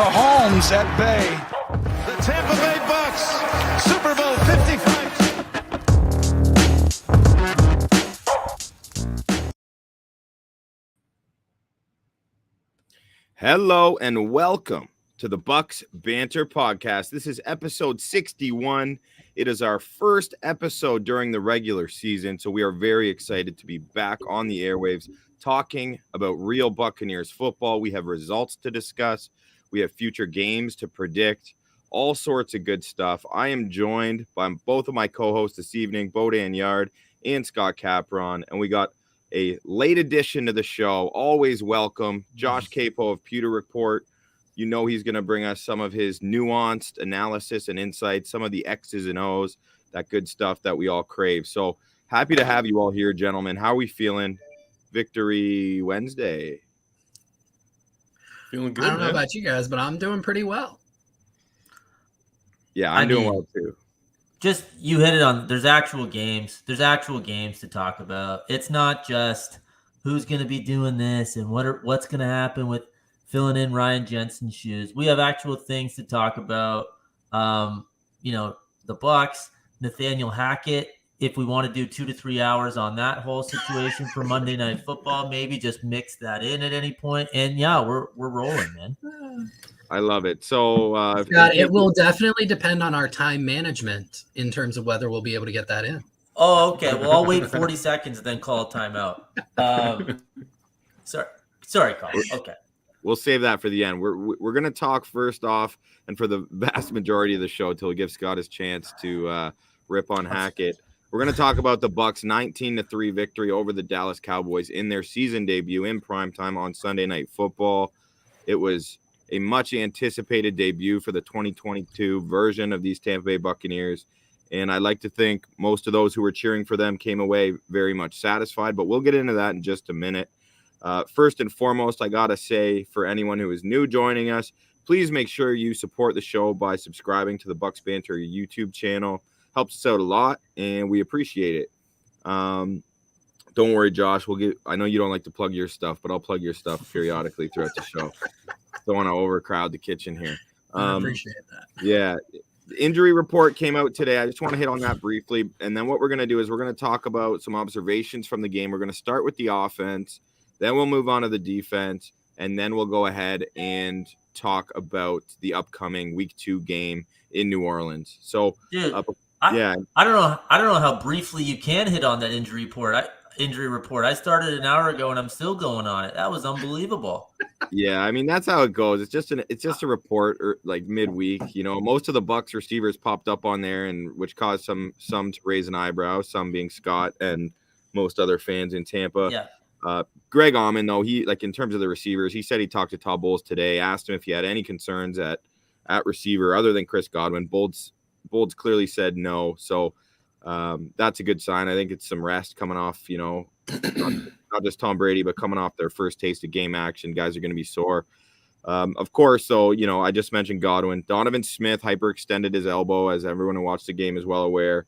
Mahomes at bay. The Tampa Bay Bucs, Super Bowl 55. Hello and welcome to the Bucs Banter Podcast. This is episode 61. It is our first episode during the regular season, so we are very excited to be back on the airwaves talking about real Buccaneers football. We have results to discuss. We have future games to predict, all sorts of good stuff. I am joined by both of my co-hosts this evening, Bodan Yard and Scott Capron, and we got a late addition to the show. Always welcome, Josh Queipo of Pewter Report. You know he's going to bring us some of his nuanced analysis and insights, some of the X's and O's, that good stuff that we all crave. So happy to have you all here, gentlemen. How are we feeling? Victory Wednesday. Feeling good, I don't know man. about you guys, but I'm doing pretty well. Yeah, I'm doing well too. Just you hit it on. There's actual games. There's actual games to talk about. It's not just who's going to be doing this and what's going to happen with filling in Ryan Jensen's shoes. We have actual things to talk about. The Bucs, Nathaniel Hackett. If we want to do 2 to 3 hours on that whole situation for Monday Night Football, maybe just mix that in at any point. And yeah, we're rolling, man. I love it. So Scott, it will definitely depend on our time management in terms of whether we'll be able to get that in. Oh, okay. Well, I'll wait 40 seconds and then call a timeout. Sorry, Colin. Okay. We'll save that for the end. We're going to talk first off, and for the vast majority of the show, till we give Scott his chance to rip on Hackett. We're going to talk about the Bucs' 19-3 victory over the Dallas Cowboys in their season debut in primetime on Sunday Night Football. It was a much anticipated debut for the 2022 version of these Tampa Bay Buccaneers, and I'd like to think most of those who were cheering for them came away very much satisfied, but we'll get into that in just a minute. First and foremost, I got to say, for anyone who is new joining us, please make sure you support the show by subscribing to the Bucs Banter YouTube channel. Helps us out a lot, and we appreciate it. Don't worry, Josh. I know you don't like to plug your stuff, but I'll plug your stuff periodically throughout the show. Don't want to overcrowd the kitchen here. I appreciate that. Yeah. The injury report came out today. I just want to hit on that briefly. And then what we're going to do is we're going to talk about some observations from the game. We're going to start with the offense. Then we'll move on to the defense. And then we'll go ahead and talk about the upcoming Week 2 game in New Orleans. So, Dude, yeah. I don't know how briefly you can hit on that injury report. I started an hour ago and I'm still going on it. That was unbelievable. Yeah, I mean that's how it goes. It's just a report, or like midweek. Most of the Bucs receivers popped up on there, and which caused some to raise an eyebrow. Some being Scott and most other fans in Tampa. Yeah. Greg Auman, though, he in terms of the receivers, he said he talked to Todd Bowles today, asked him if he had any concerns at receiver other than Chris Godwin. Bowles clearly said no, so that's a good sign. I think it's some rest coming off, not just Tom Brady, but coming off their first taste of game action. Guys are going to be sore. Of course, though, I just mentioned Godwin. Donovan Smith hyperextended his elbow, as everyone who watched the game is well aware.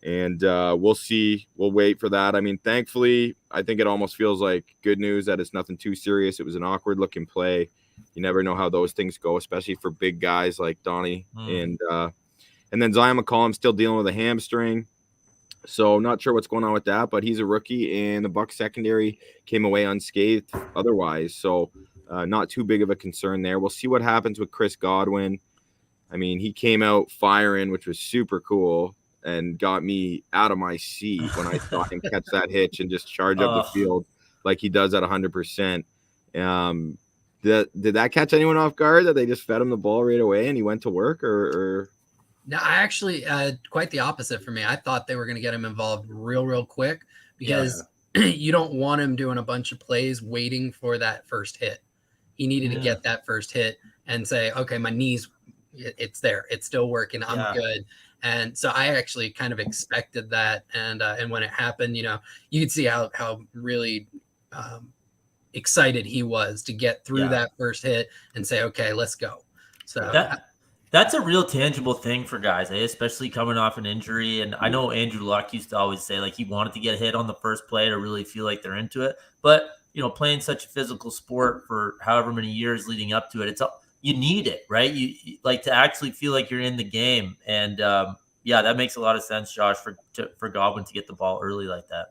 And we'll see. We'll wait for that. I mean, thankfully, I think it almost feels like good news that it's nothing too serious. It was an awkward-looking play. You never know how those things go, especially for big guys like Donnie. And then Zion McCollum's still dealing with a hamstring. So not sure what's going on with that, but he's a rookie, and the Bucs secondary came away unscathed otherwise. So not too big of a concern there. We'll see what happens with Chris Godwin. I mean, he came out firing, which was super cool, and got me out of my seat when I saw him catch that hitch and just charge up the field like he does at 100%. Did that catch anyone off guard, that they just fed him the ball right away and he went to work, or? No, I actually quite the opposite for me. I thought they were going to get him involved real quick because you don't want him doing a bunch of plays waiting for that first hit. He needed to get that first hit and say, okay, my knees, it's there. It's still working. I'm good. And so I actually kind of expected that. And when it happened, you could see how really excited he was to get through that first hit and say, okay, let's go. So that's a real tangible thing for guys, especially coming off an injury. And I know Andrew Luck used to always say he wanted to get hit on the first play to really feel like they're into it. But, playing such a physical sport for however many years leading up to it, you need it, right? You like to actually feel like you're in the game. And that makes a lot of sense, Josh, for Godwin to get the ball early like that.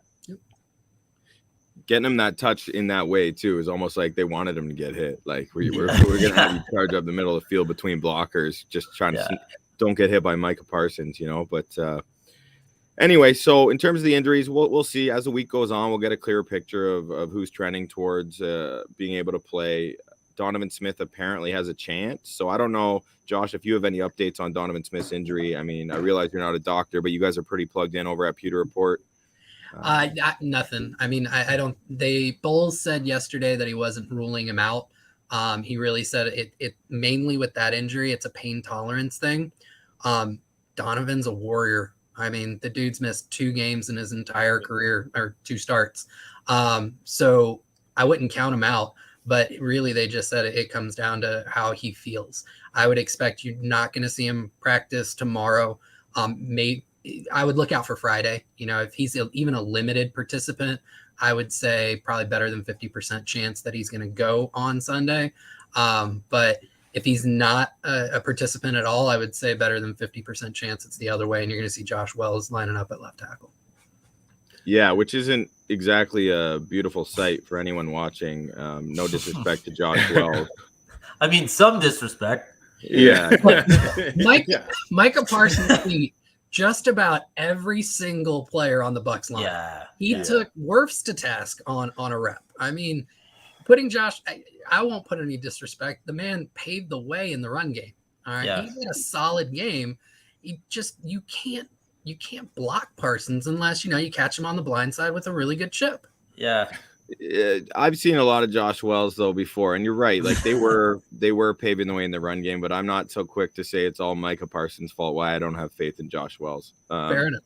Getting him that touch in that way too is almost like they wanted him to get hit. Like we're going to have you charge up the middle of the field between blockers, just trying to don't get hit by Micah Parsons, But anyway, so in terms of the injuries, we'll see as the week goes on. We'll get a clearer picture of who's trending towards being able to play. Donovan Smith apparently has a chance. So I don't know, Josh, if you have any updates on Donovan Smith's injury. I mean, I realize you're not a doctor, but you guys are pretty plugged in over at Pewter Report. Nothing. I mean, I don't. Bulls said yesterday that he wasn't ruling him out. He really said it mainly with that injury. It's a pain tolerance thing. Donovan's a warrior. I mean, the dude's missed 2 games in his entire career, or 2 starts. So I wouldn't count him out. But really, they just said it comes down to how he feels. I would expect you're not going to see him practice tomorrow. I would look out for Friday. If he's even a limited participant, I would say probably better than 50% chance that he's going to go on Sunday. But if he's not a participant at all, I would say better than 50% chance it's the other way, and you're going to see Josh Wells lining up at left tackle. Yeah, which isn't exactly a beautiful sight for anyone watching. No disrespect to Josh Wells. I mean, some disrespect. Yeah. Micah Parsons beat just about every single player on the Bucs line. He took Wirfs to task on a rep. I mean, putting Josh, I won't put any disrespect. The man paved the way in the run game. All right. He had a solid game. You can't block Parsons unless, you catch him on the blind side with a really good chip. Yeah. I've seen a lot of Josh Wells though before, and you're right. Like they were paving the way in the run game, but I'm not so quick to say it's all Micah Parsons' fault. Why I don't have faith in Josh Wells. Fair enough.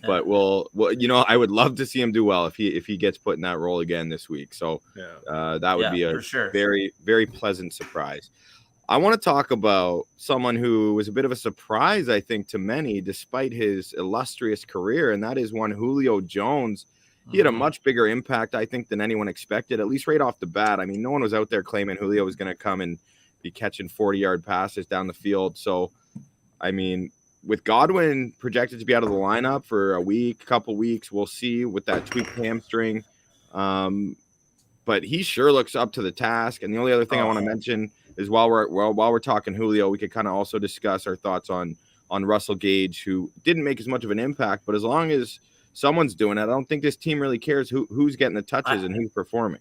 But I would love to see him do well if he gets put in that role again this week. So that would be a very, very pleasant surprise. I want to talk about someone who was a bit of a surprise, I think, to many, despite his illustrious career, and that is one Julio Jones. He had a much bigger impact, I think, than anyone expected, at least right off the bat. I mean, no one was out there claiming Julio was going to come and be catching 40-yard passes down the field. So, I mean, with Godwin projected to be out of the lineup for a couple weeks, we'll see with that tweaked hamstring. But he sure looks up to the task. And the only other thing I want to mention is while we're talking Julio, we could kind of also discuss our thoughts on Russell Gage, who didn't make as much of an impact, but as long as someone's doing it, I don't think this team really cares who's getting the touches and who's performing.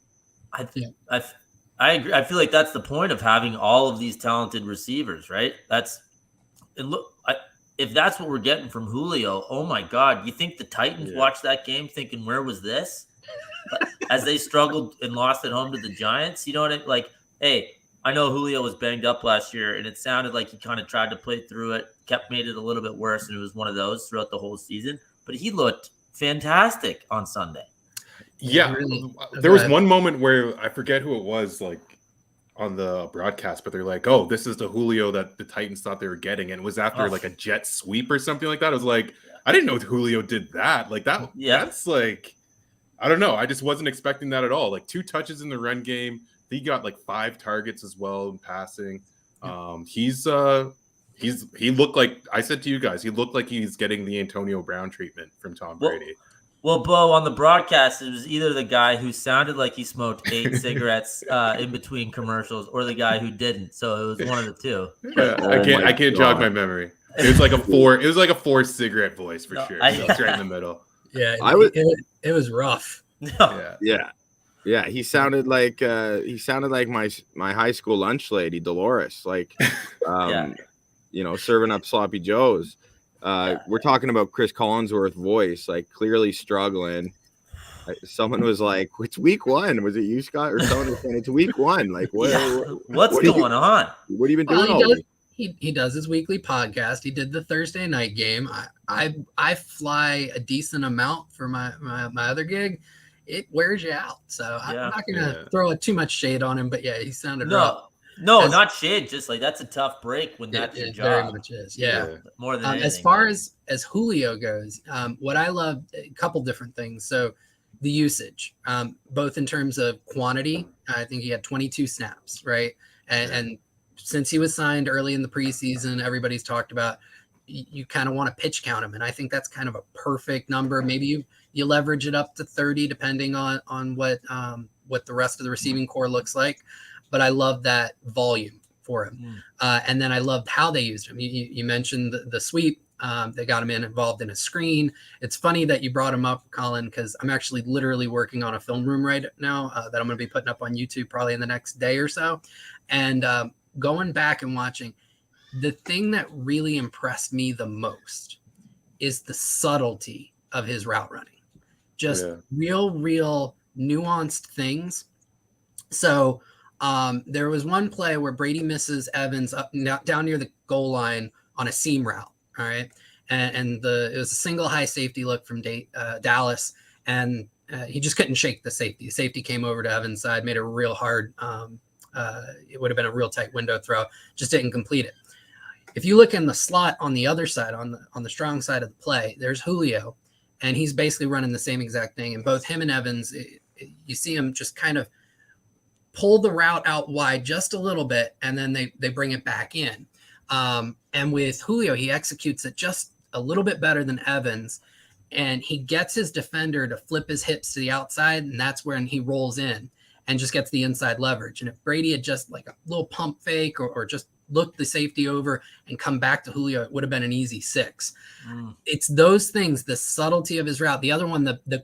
I agree. I feel like that's the point of having all of these talented receivers, right? If that's what we're getting from Julio, oh my God, you think the Titans watched that game thinking, where was this? As they struggled and lost at home to the Giants, you know what I mean? Like, hey, I know Julio was banged up last year, and it sounded like he kind of tried to play through it, made it a little bit worse, and it was one of those throughout the whole season. But he looked fantastic on Sunday. Yeah, there was one moment where I forget who it was, like on the broadcast, but they're like, "Oh, this is the Julio that the Titans thought they were getting," and it was after like a jet sweep or something like that. I was like, I didn't know Julio did that. Like that. Yeah. That's like, I don't know. I just wasn't expecting that at all. Like 2 touches in the run game. He got like 5 targets as well in passing. He looked like, I said to you guys, he looked like he's getting the Antonio Brown treatment from Tom Brady. Well, Bo, on the broadcast, it was either the guy who sounded like he smoked 8 cigarettes in between commercials, or the guy who didn't. So it was one of the two. Yeah, I can't jog my memory. It was like a 4. It was like a 4 cigarette voice for sure. It's right in the middle. Yeah, it was rough. Yeah, he sounded like my high school lunch lady, Dolores, like serving up sloppy joes. We're talking about Chris Collinsworth voice, like clearly struggling. Someone was like, "It's week 1." Was it you, Scott, or someone was saying it's week 1? Like, what's going on? What have you been doing all week? He does his weekly podcast. He did the Thursday night game. I fly a decent amount for my other gig. It wears you out. So I'm not going to throw too much shade on him, but yeah, he sounded rough. No, not shade. Just like that's a tough break when that's your job. Very much is. Yeah. More than anything. As far as Julio goes, what I love, a couple different things. So the usage, both in terms of quantity, I think he had 22 snaps, right? And since he was signed early in the preseason, everybody's talked about you kind of want to pitch count him. And I think that's kind of a perfect number. Maybe you leverage it up to 30, depending on what the rest of the receiving core looks like. But I love that volume for him. And then I loved how they used him. You mentioned the sweep. They got him involved in a screen. It's funny that you brought him up, Collin, because I'm actually literally working on a film room right now that I'm going to be putting up on YouTube probably in the next day or so. And going back and watching, the thing that really impressed me the most is the subtlety of his route running. Just real nuanced things. So there was one play where Brady misses Evans up down near the goal line on a seam route. All right. And it was a single high safety look from Dallas, and he just couldn't shake the safety. The safety came over to Evans' side, made it real hard. It would have been a real tight window throw, just didn't complete it. If you look in the slot on the other side, on the strong side of the play, there's Julio, and he's basically running the same exact thing. And both him and Evans, you see him just kind of pull the route out wide just a little bit, and then they bring it back in. And with Julio, he executes it just a little bit better than Evans, and he gets his defender to flip his hips to the outside, and that's when he rolls in and just gets the inside leverage. And if Brady had just like a little pump fake or just looked the safety over and come back to Julio, it would have been an easy 6. It's those things, the subtlety of his route. The other one, the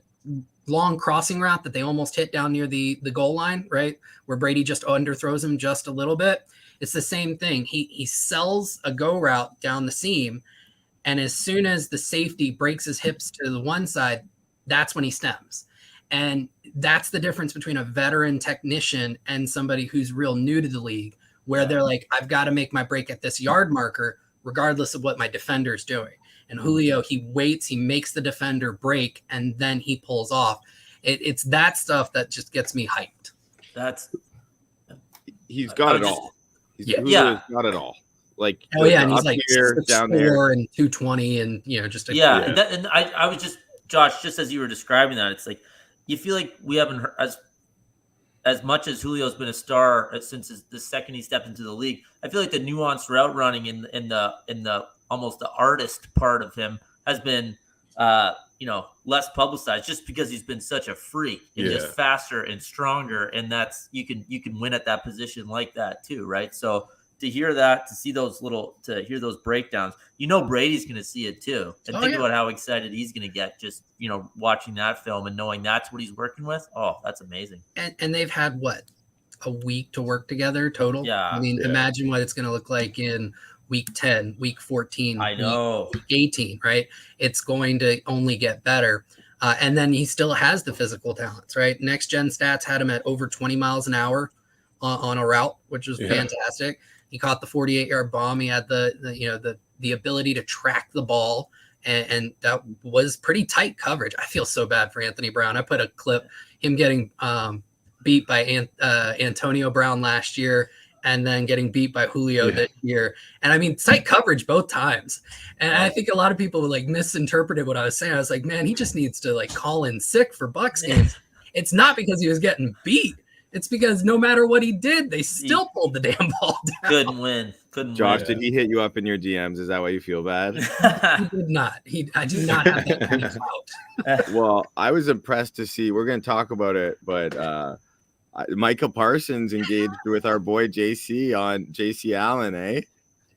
long crossing route that they almost hit down near the goal line, right, where Brady just underthrows him just a little bit. It's the same thing. He sells a go route down the seam, and as soon as the safety breaks his hips to the one side, that's when he stems. And that's the difference between a veteran technician and somebody who's real new to the league, where they're like, I've got to make my break at this yard marker, regardless of what my defender's doing. And Julio, he waits, he makes the defender break, and then he pulls off. It's that stuff that just gets me hyped. He's got it all. Julio's got it all. Like, and he's like here, down there, and 220, and just And I was just, Josh, just as you were describing that, it's like you feel like we haven't heard as much as Julio's been a star since the second he stepped into the league. I feel like the nuanced route running in the almost the artist part of him has been less publicized, just because he's been such a freak and just faster and stronger, and that's you can win at that position like that too, right? So to hear that, to hear those breakdowns, Brady's going to see it too, and think about how excited he's going to get just watching that film and knowing that's what he's working with. Oh, that's amazing. And they've had a week to work together total. Imagine what it's going to look like in week 10, week 14, I know, week 18, right? It's going to only get better. And then he still has the physical talents, right? Next Gen Stats had him at over 20 miles an hour on a route, which was fantastic. He caught the 48-yard bomb. He had the ability to track the ball, and that was pretty tight coverage. I feel so bad for Anthony Brown. I put a clip, him getting beat by Antonio Brown last year, and then getting beat by Julio this year. And I mean, tight coverage both times. And I think a lot of people misinterpreted what I was saying. I was like, man, he just needs to call in sick for Bucs games. It's not because he was getting beat. It's because no matter what he did, they still pulled the damn ball down. Couldn't win. Josh, did he hit you up in your DMs? Is that why you feel bad? He did not. I do not have that kind of out. Well, I was impressed to see. We're going to talk about it, but Micah Parsons engaged with our boy JC Allen, eh?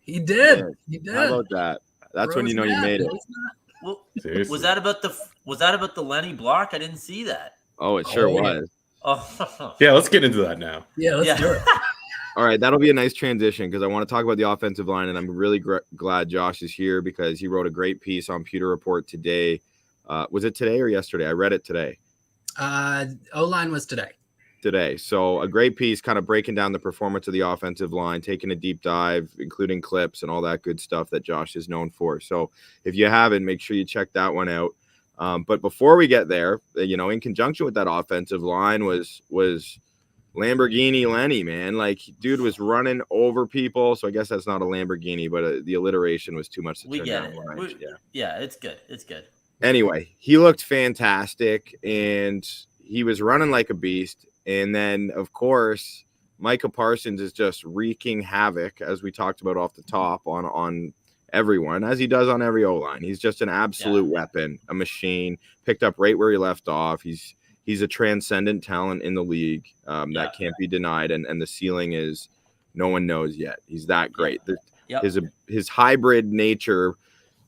He did. He did. How about that? That's when you know you made it. Well, was that about the Lenny block? I didn't see that. Oh, it sure was. Oh. Yeah, let's get into that now. Yeah, let's do it. All right, that'll be a nice transition because I want to talk about the offensive line, and I'm really glad Josh is here because he wrote a great piece on Pewter Report today. Was it today or yesterday? I read it today. O-line was today. So a great piece kind of breaking down the performance of the offensive line, taking a deep dive, including clips and all that good stuff that Josh is known for. So if you haven't, make sure you check that one out. But before we get there, in conjunction with that offensive line was Lamborghini Lenny, man. Like, dude was running over people. So I guess that's not a Lamborghini, but the alliteration was too much to turn down. Yeah, it's good. It's good. Anyway, he looked fantastic, and he was running like a beast. And then, of course, Micah Parsons is just wreaking havoc, as we talked about off the top, on everyone, as he does on every O-line. He's just an absolute weapon, a machine, picked up right where he left off. He's a transcendent talent in the league that can't be denied, and the ceiling is no one knows yet. He's that great. His hybrid nature,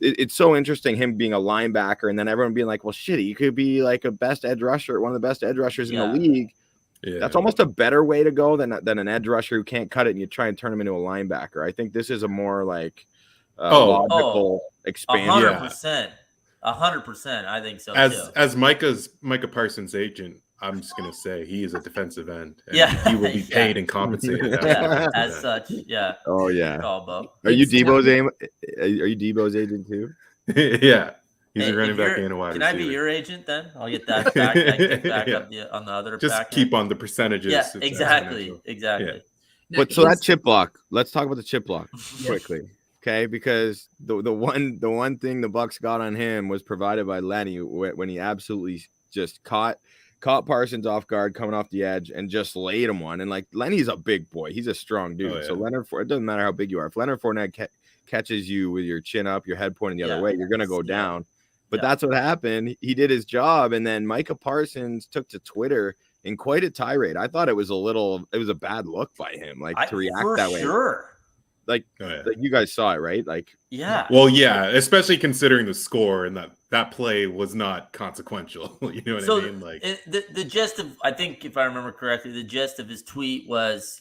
it's so interesting, him being a linebacker and then everyone being like, well, shit, he could be like a best edge rusher, one of the best edge rushers in the league. Yeah. That's almost a better way to go than an edge rusher who can't cut it and you try and turn him into a linebacker. I think this is a more like logical expansion. 100%. I think so as too. As Micah Parsons' agent, I'm just gonna say he is a defensive end. And he will be paid and compensated as such. Yeah. Oh yeah. Are you Debo's agent too? Yeah. He's a running back and a wide receiver. Can I be your agent then? I'll get that back. I get back up on the other. Just keep on the percentage. Yeah, exactly. Yeah. But so that chip block. Let's talk about the chip block quickly, okay? Because the one thing the Bucs got on him was provided by Lenny when he absolutely just caught Parsons off guard coming off the edge and just laid him one. And like Lenny's a big boy, he's a strong dude. So Leonard, it doesn't matter how big you are. If Leonard Fournette catches you with your chin up, your head pointing the other way, you're gonna go down. But that's what happened. He did his job, and then Micah Parsons took to Twitter in quite a tirade. I thought it was a bad look by him, to react that way. Like you guys saw it, right? Well, yeah, especially considering the score and that play was not consequential. You know what I mean? The gist of, I think if I remember correctly, the gist of his tweet was,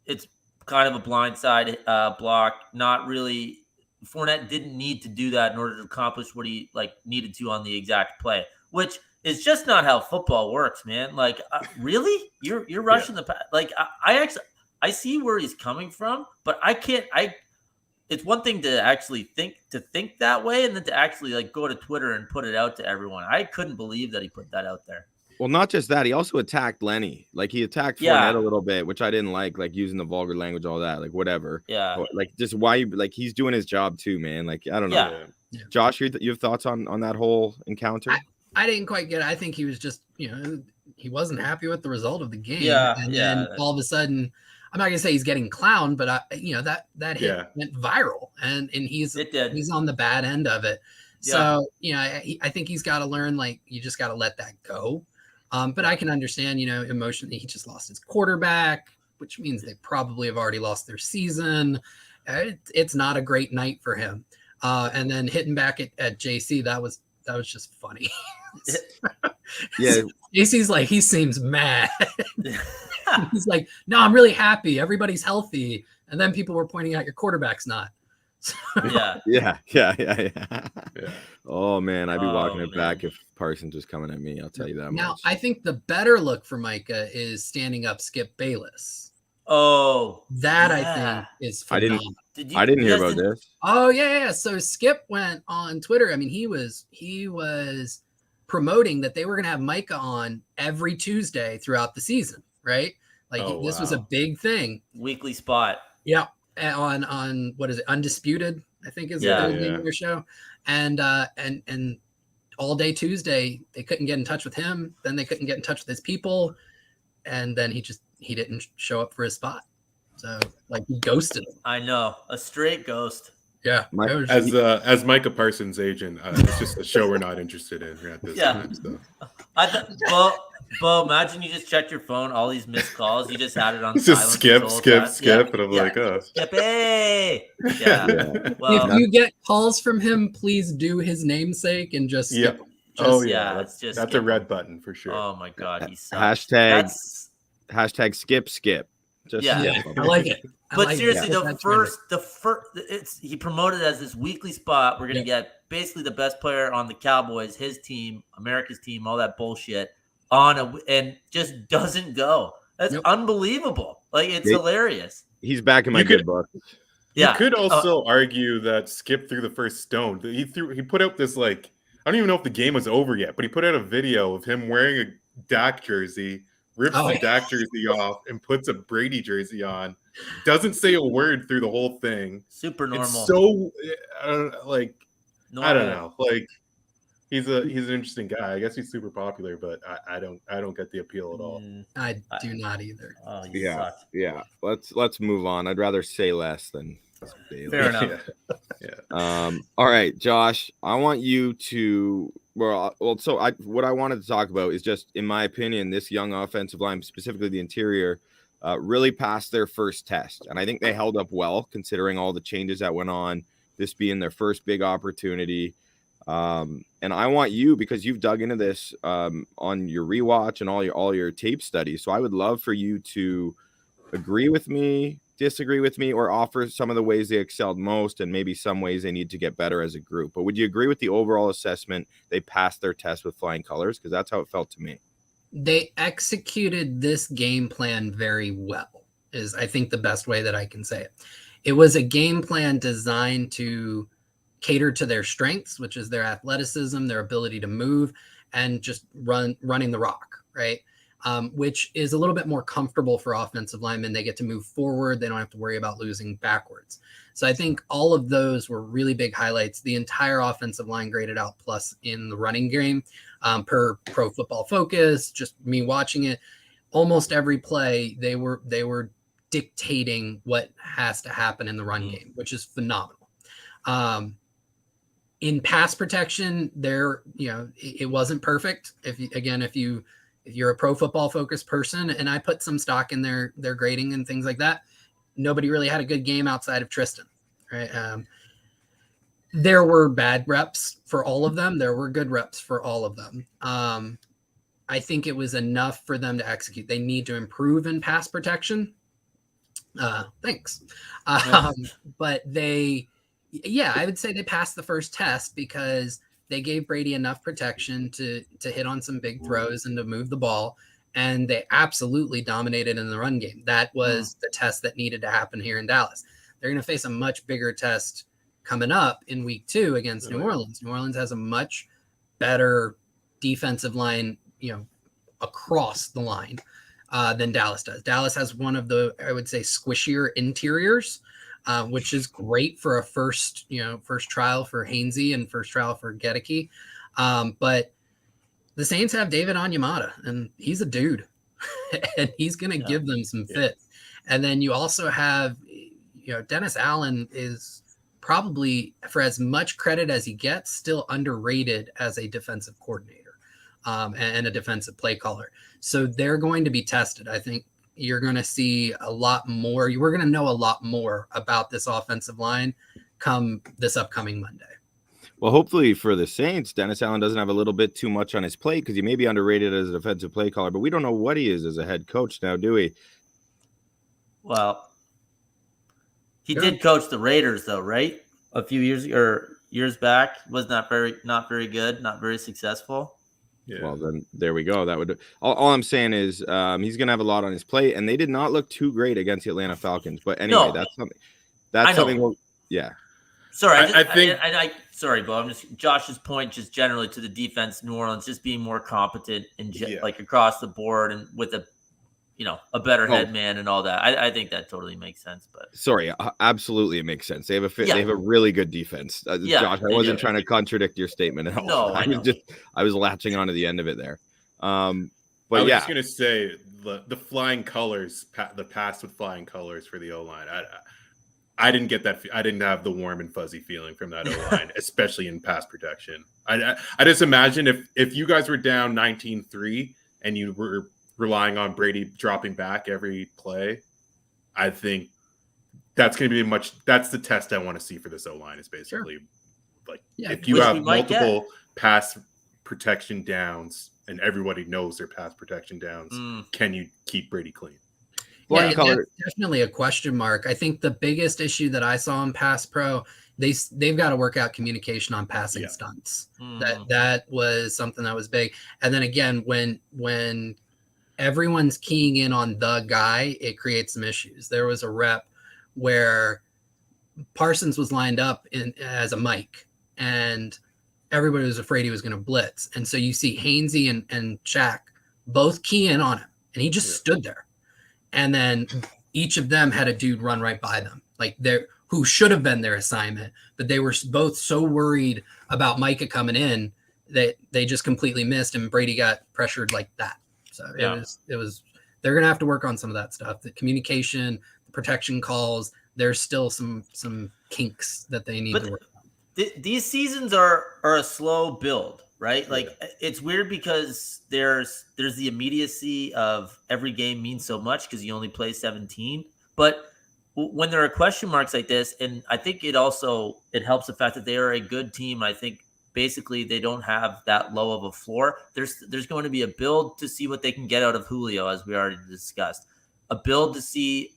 it's kind of a blindside block, not really. Fournette didn't need to do that in order to accomplish what he needed to on the exact play, which is just not how football works, man. Really, you're rushing the pass. I see where he's coming from, but I can't. It's one thing to actually think that way, and then to actually go to Twitter and put it out to everyone. I couldn't believe that he put that out there. Well, not just that, he also attacked Lenny. He attacked Fournette a little bit, which I didn't like using the vulgar language, all that, whatever. Yeah. Just why he's doing his job too, man. I don't know. Yeah. Josh, you have thoughts on that whole encounter? I didn't quite get it. I think he was just, he wasn't happy with the result of the game. Yeah. And then all of a sudden, I'm not gonna say he's getting clowned, but that hit went viral, and he's on the bad end of it. So I think he's got to learn, you just got to let that go. But I can understand, emotionally, he just lost his quarterback, which means they probably have already lost their season. It's not a great night for him. And then hitting back at JC, that was just funny. Yeah, JC's he seems mad. He's like, no, I'm really happy. Everybody's healthy. And then people were pointing out your quarterback's not. Yeah. Oh man, I'd be walking it back if Parsons was coming at me. I'll tell you that. Now, I think the better look for Micah is standing up Skip Bayless. Oh, that I think is phenomenal. I didn't hear about this. Oh yeah. So Skip went on Twitter. I mean, he was promoting that they were going to have Micah on every Tuesday throughout the season, right? This was a big thing. Weekly spot. Yeah. On what is it? Undisputed, I think is the name of your show. And all day Tuesday, they couldn't get in touch with him. Then they couldn't get in touch with his people. And then he didn't show up for his spot. So he ghosted him. I know, a straight ghost. Yeah. As Micah Parsons' agent, it's just a show we're not interested in at this time. So. Bo, imagine you just checked your phone, all these missed calls. You just had it on just silent. skip, and I'm like, oh. Skip, hey! Yeah. Well, if you get calls from him, please do his namesake and just skip. That's a red button for sure. Oh my God, he sucks. Hashtag skip. Just I like it. But seriously, he promoted it as this weekly spot. We're gonna get basically the best player on the Cowboys, his team, America's team, all that bullshit and just doesn't go. That's unbelievable. It's hilarious. He's back in my good book. Yeah. You could also argue that Skip threw the first stone. He put out this I don't even know if the game was over yet, but he put out a video of him wearing a Dak jersey, rips the Dak jersey off, and puts a Brady jersey on. Doesn't say a word through the whole thing. Super normal. It's so I don't know. He's an interesting guy. I guess he's super popular, but I don't get the appeal at all. I do not either. Oh, you Yeah, suck. yeah. Let's move on. I'd rather say less than say Fair less. enough. Yeah. All right, Josh. I want you to what I wanted to talk about is just, in my opinion, this young offensive line, specifically the interior, really passed their first test, and I think they held up well considering all the changes that went on. This being their first big opportunity. And I want you, because you've dug into this on your rewatch and all your tape studies. So I would love for you to agree with me, disagree with me, or offer some of the ways they excelled most and maybe some ways they need to get better as a group. But would you agree with the overall assessment? They passed their test with flying colors, because that's how it felt to me. They executed this game plan very well, is I think the best way that I can say it. It was a game plan designed to cater to their strengths, which is their athleticism, their ability to move, and just running the rock, right? Which is a little bit more comfortable for offensive linemen. They get to move forward. They don't have to worry about losing backwards. So I think all of those were really big highlights. The entire offensive line graded out plus in the running game per Pro Football Focus. Just me watching it, almost every play they were dictating what has to happen in the run game, which is phenomenal. In pass protection, it wasn't perfect. If you're a Pro Football Focus person, and I put some stock in their grading and things like that, nobody really had a good game outside of Tristan, right? There were bad reps for all of them. There were good reps for all of them. I think it was enough for them to execute. They need to improve in pass protection. Thanks. But I would say they passed the first test because they gave Brady enough protection to hit on some big throws and to move the ball. And they absolutely dominated in the run game. That was the test that needed to happen here in Dallas. They're going to face a much bigger test coming up in week 2 against New Orleans. New Orleans has a much better defensive line, across the line than Dallas does. Dallas has one of the, I would say, squishier interiors, which is great for a first trial for Hainsey and first trial for Gedeke. But the Saints have David Onyemata, and he's a dude, and he's going to give them some fits. And then you also have, Dennis Allen is probably, for as much credit as he gets, still underrated as a defensive coordinator and a defensive play caller. So they're going to be tested. I think you're going to see a lot more. We're going to know a lot more about this offensive line come this upcoming Monday. Well, hopefully for the Saints, Dennis Allen doesn't have a little bit too much on his plate, because he may be underrated as a defensive play caller, but we don't know what he is as a head coach now, do we? Well, he did coach the Raiders, though, right? A few years back. Was not very good, not very successful. Yeah. Well, then there we go. That would all I'm saying is he's going to have a lot on his plate, and they did not look too great against the Atlanta Falcons. But anyway, that's something. Yeah. Sorry, I think. Sorry, Bo. I'm just Josh's point, just generally to the defense, New Orleans just being more competent and like across the board, and with a better head man and all that. I think that totally makes sense. But sorry, absolutely, it makes sense. They have a They have a really good defense. Josh, I wasn't trying to contradict your statement at all. No, I was latching onto the end of it there. But I was just gonna say the flying colors, the pass with flying colors for the O-line. I didn't get that. I didn't have the warm and fuzzy feeling from that O-line, especially in pass protection. I just imagine if you guys were down 19-3 and you were relying on Brady dropping back every play, I think that's going to be that's the test I want to see for this O-line, is basically if you have multiple pass protection downs and everybody knows their pass protection downs, can you keep Brady clean? Yeah, that's definitely a question mark. I think the biggest issue that I saw in pass pro, they've got to work out communication on passing stunts. That was something that was big. And then again, when everyone's keying in on the guy, it creates some issues. There was a rep where Parsons was lined up as a Mike, and everybody was afraid he was going to blitz. And so you see Hainsey and Shaq both key in on him, and he just stood there. And then each of them had a dude run right by them, who should have been their assignment, but they were both so worried about Micah coming in they just completely missed, and Brady got pressured like that. So it was they're gonna have to work on some of that stuff. The communication, the protection calls. There's still some kinks that they need to work on. These seasons are a slow build, right? Like it's weird because there's the immediacy of every game means so much because you only play 17. But when there are question marks like this, and I think it helps the fact that they are a good team. I think basically they don't have that low of a floor. There's going to be a build to see what they can get out of Julio, as we already discussed. A build to see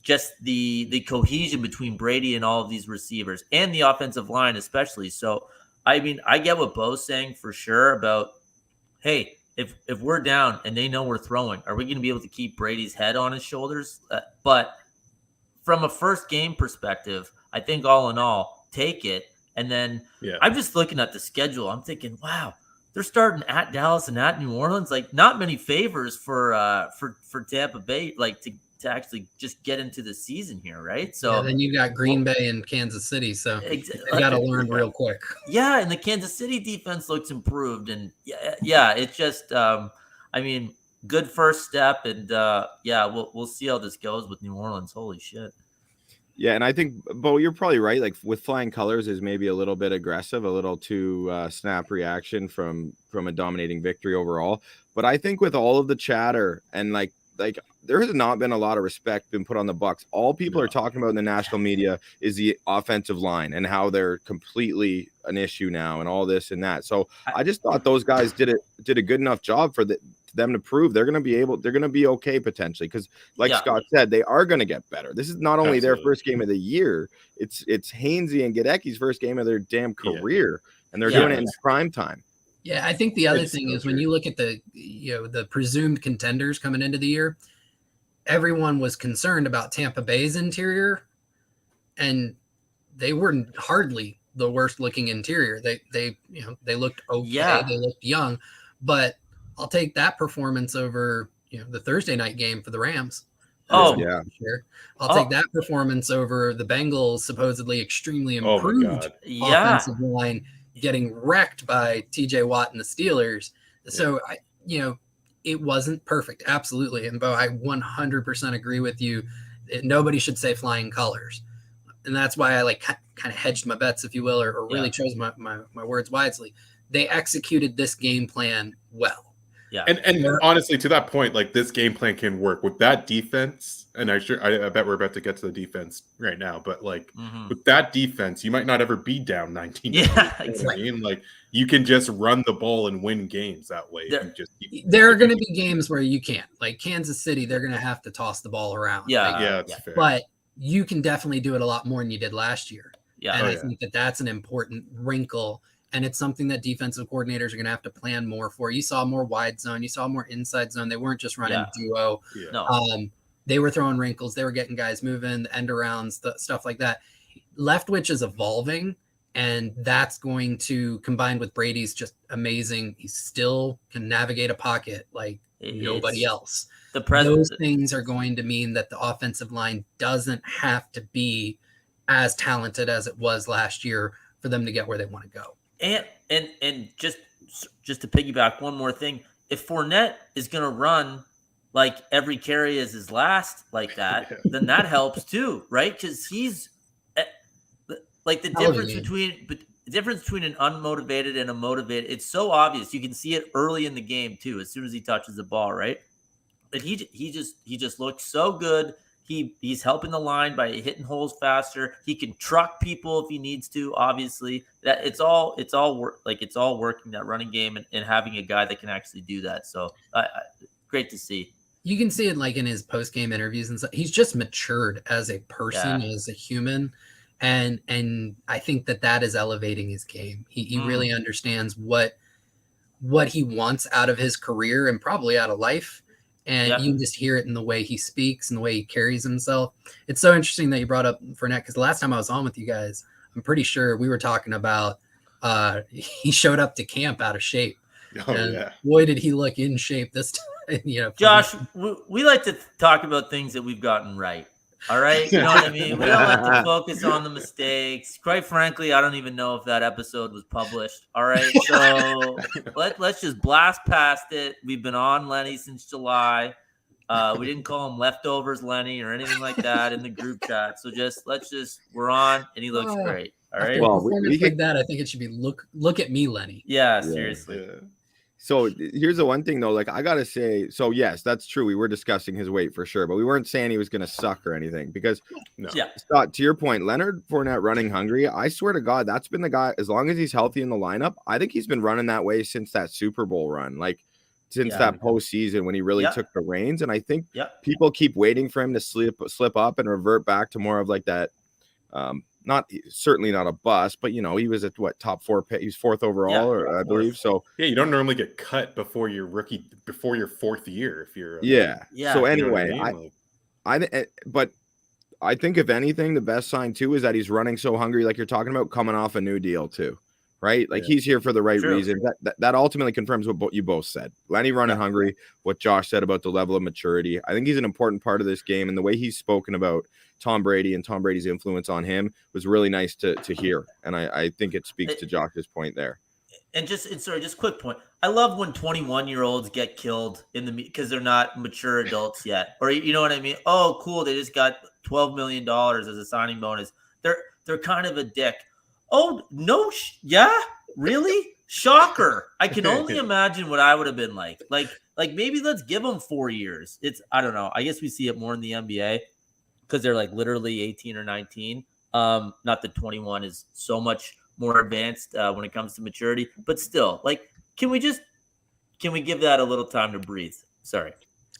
just the cohesion between Brady and all of these receivers and the offensive line especially. So, I mean, I get what Bo's saying for sure about, hey, if we're down and they know we're throwing, are we going to be able to keep Brady's head on his shoulders? But from a first game perspective, I think all in all, take it. And then I'm just looking at the schedule. I'm thinking, wow, they're starting at Dallas and at New Orleans. Like, not many favors for Tampa Bay, like to actually just get into the season here, right? So then you got Green Bay and Kansas City, so you got to learn real quick. Yeah, and the Kansas City defense looks improved, and it's just, I mean, good first step, and we'll see how this goes with New Orleans. Holy shit. Yeah, and I think, Bo, you're probably right. Like with flying colors is maybe a little bit aggressive, a little too snap reaction from a dominating victory overall. But I think with all of the chatter and like there has not been a lot of respect been put on the Bucs. All people are talking about in the national media is the offensive line and how they're completely an issue now and all this and that. So I just thought those guys did a good enough job for them to prove they're going to be okay potentially. Cause like Scott said, they are going to get better. This is not only their first game of the year. It's Hainsey and Gadecki's first game of their damn career. And they're doing it in prime time. Yeah, I think the other thing is when you look at the presumed contenders coming into the year, everyone was concerned about Tampa Bay's interior, and they were hardly the worst looking interior. They looked okay. Yeah. They looked young, but I'll take that performance over the Thursday night game for the Rams. Oh yeah, sure. I'll take that performance over the Bengals' supposedly extremely improved offensive line, getting wrecked by TJ Watt and the Steelers. So it wasn't perfect. Absolutely. And Bo, I 100% agree with you. Nobody should say flying colors. And that's why I kind of hedged my bets, if you will, or really chose my words wisely. They executed this game plan well. Yeah. And honestly, to that point, like this game plan can work with that defense. And I bet we're about to get to the defense right now. But like with that defense, you might not ever be down 19. Yeah, exactly. I mean, like you can just run the ball and win games that way. There are going to be games where you can't. Like Kansas City, they're going to have to toss the ball around. Yeah, that's fair. But you can definitely do it a lot more than you did last year. Yeah, and I think that's an important wrinkle. And it's something that defensive coordinators are going to have to plan more for. You saw more wide zone. You saw more inside zone. They weren't just running duo. Yeah. No. They were throwing wrinkles. They were getting guys moving, the end arounds, stuff like that. Leftwich is evolving, and that's going to combine with Brady's just amazing. He still can navigate a pocket like nobody else. Those things are going to mean that the offensive line doesn't have to be as talented as it was last year for them to get where they want to go. And just to piggyback one more thing, if Fournette is going to run like every carry is his last like that, then that helps too, right? Because he's like the difference between an unmotivated and a motivated. It's so obvious. You can see it early in the game too. As soon as he touches the ball, right? And he just looks so good. He's helping the line by hitting holes faster. He can truck people if he needs to. Obviously, that it's all working, that running game and having a guy that can actually do that. So great to see. You can see it like in his post game interviews and stuff. He's just matured as a person, as a human, and I think that is elevating his game. He really understands what he wants out of his career and probably out of life. And you can just hear it in the way he speaks and the way he carries himself. It's so interesting that you brought up Fournette, because the last time I was on with you guys, I'm pretty sure we were talking about he showed up to camp out of shape. Boy, did he look in shape this time. Josh, we like to talk about things that we've gotten right. All right, you know what I mean? We don't like to focus on the mistakes. Quite frankly, I don't even know if that episode was published. All right, so let's just blast past it. We've been on Lenny since July. We didn't call him leftovers Lenny or anything like that in the group chat. So we're on, and he looks great. All right. After a performance like that, I think it should be look at me, Lenny. Yeah, seriously. Yeah. So here's the one thing though, like I gotta say, so yes, that's true. We were discussing his weight for sure, but we weren't saying he was gonna suck or anything because Scott, to your point, Leonard Fournette running hungry, I swear to God, that's been the guy as long as he's healthy in the lineup. I think he's been running that way since that Super Bowl run, like since that postseason when he really took the reins. And I think people keep waiting for him to slip up and revert back to more of like that. Certainly not a bust, but you know, he was at top 4 pick. He's 4th overall, or I believe. So you don't normally get cut before your 4th year if you're So anyway, you know what I mean? but I think if anything, the best sign too is that he's running so hungry, like you're talking about, coming off a new deal too, right? Like he's here for the right reason. That ultimately confirms what you both said. Lenny running hungry, what Josh said about the level of maturity. I think he's an important part of this game, and the way he's spoken about Tom Brady and Tom Brady's influence on him was really nice to hear. And I think it speaks to Josh's point there. And just quick point. I love when 21-year-olds get killed because they're not mature adults yet. Or you know what I mean? Oh, cool. They just got $12 million as a signing bonus. They're kind of a dick. Oh, no. Yeah, really? Shocker. I can only imagine what I would have been like. Like maybe let's give them 4 years. I don't know. I guess we see it more in the NBA. Because they're like literally 18 or 19. Not that 21 is so much more advanced when it comes to maturity, but still, like, can we give that a little time to breathe? Sorry.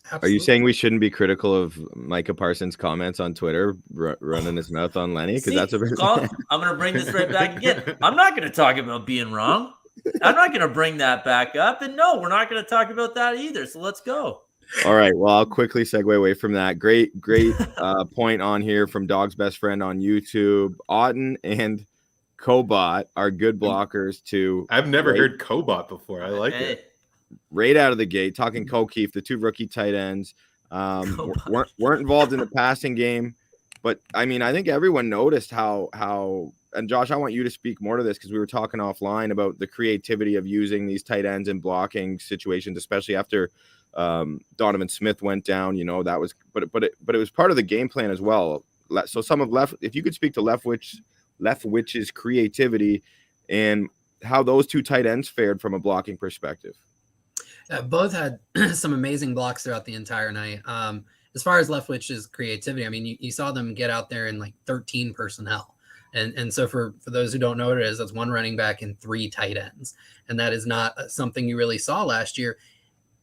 Absolutely. Are you saying we shouldn't be critical of Micah Parsons' comments on Twitter, running his mouth on Lenny? Because that's I'm going to bring this right back again. I'm not going to talk about being wrong. I'm not going to bring that back up. And no, we're not going to talk about that either. So let's go. All right. Well, I'll quickly segue away from that. Great point on here from Dog's Best Friend on YouTube. Otten and Cobot are good blockers too. I've never heard Cobot before. I like it. Right out of the gate, talking O'Keefe, the 2 rookie tight ends weren't involved in the passing game. But I mean, I think everyone noticed how and Josh, I want you to speak more to this because we were talking offline about the creativity of using these tight ends in blocking situations, especially after Donovan Smith went down. You know, that was but it was part of the game plan as well. So some of if you could speak to Leftwich's creativity and how those 2 tight ends fared from a blocking perspective. Both had some amazing blocks throughout the entire night. As far as Leftwich's creativity, I mean, you saw them get out there in like 13 personnel. And so for those who don't know what it is, that's 1 running back and 3 tight ends. And that is not something you really saw last year.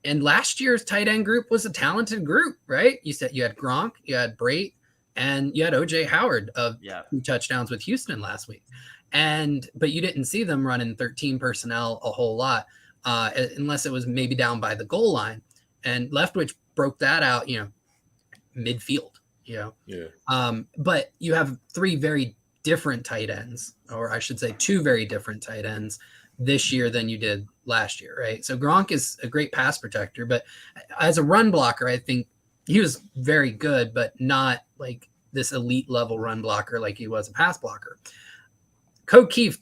And last year's tight end group was a talented group, right? You said you had Gronk, you had Brate, and you had OJ Howard of 2 touchdowns with Houston last week. But you didn't see them running 13 personnel a whole lot, unless it was maybe down by the goal line. And Leftwich broke that out, midfield, but you have 3 very different tight ends, or I should say 2 very different tight ends this year than you did last year, right? So Gronk is a great pass protector, but as a run blocker, I think he was very good, but not like this elite level run blocker like he was a pass blocker. O'Keefe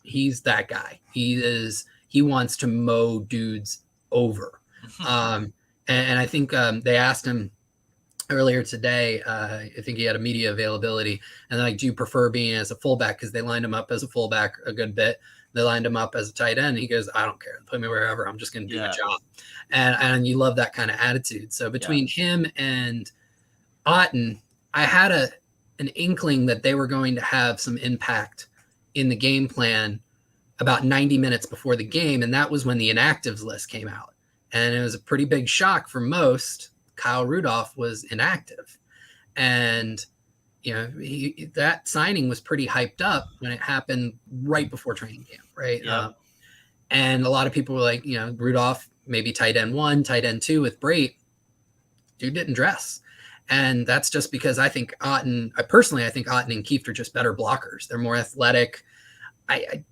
he's that guy. He wants to mow dudes over. And I think they asked him earlier today, I think he had a media availability, and like, do you prefer being as a fullback? Because they lined him up as a fullback a good bit. They lined him up as a tight end. He goes, I don't care. Put me wherever. I'm just going to do my job. And you love that kind of attitude. So between him and Otten, I had an inkling that they were going to have some impact in the game plan about 90 minutes before the game. And that was when the inactives list came out. And it was a pretty big shock for most. Kyle Rudolph was inactive. And that signing was pretty hyped up when it happened right before training camp, right? Yeah. And a lot of people were like, Rudolph, maybe tight end 1, tight end 2 with Brate. Dude didn't dress. And that's just because I think Otten and Keefe are just better blockers. They're more athletic. I'm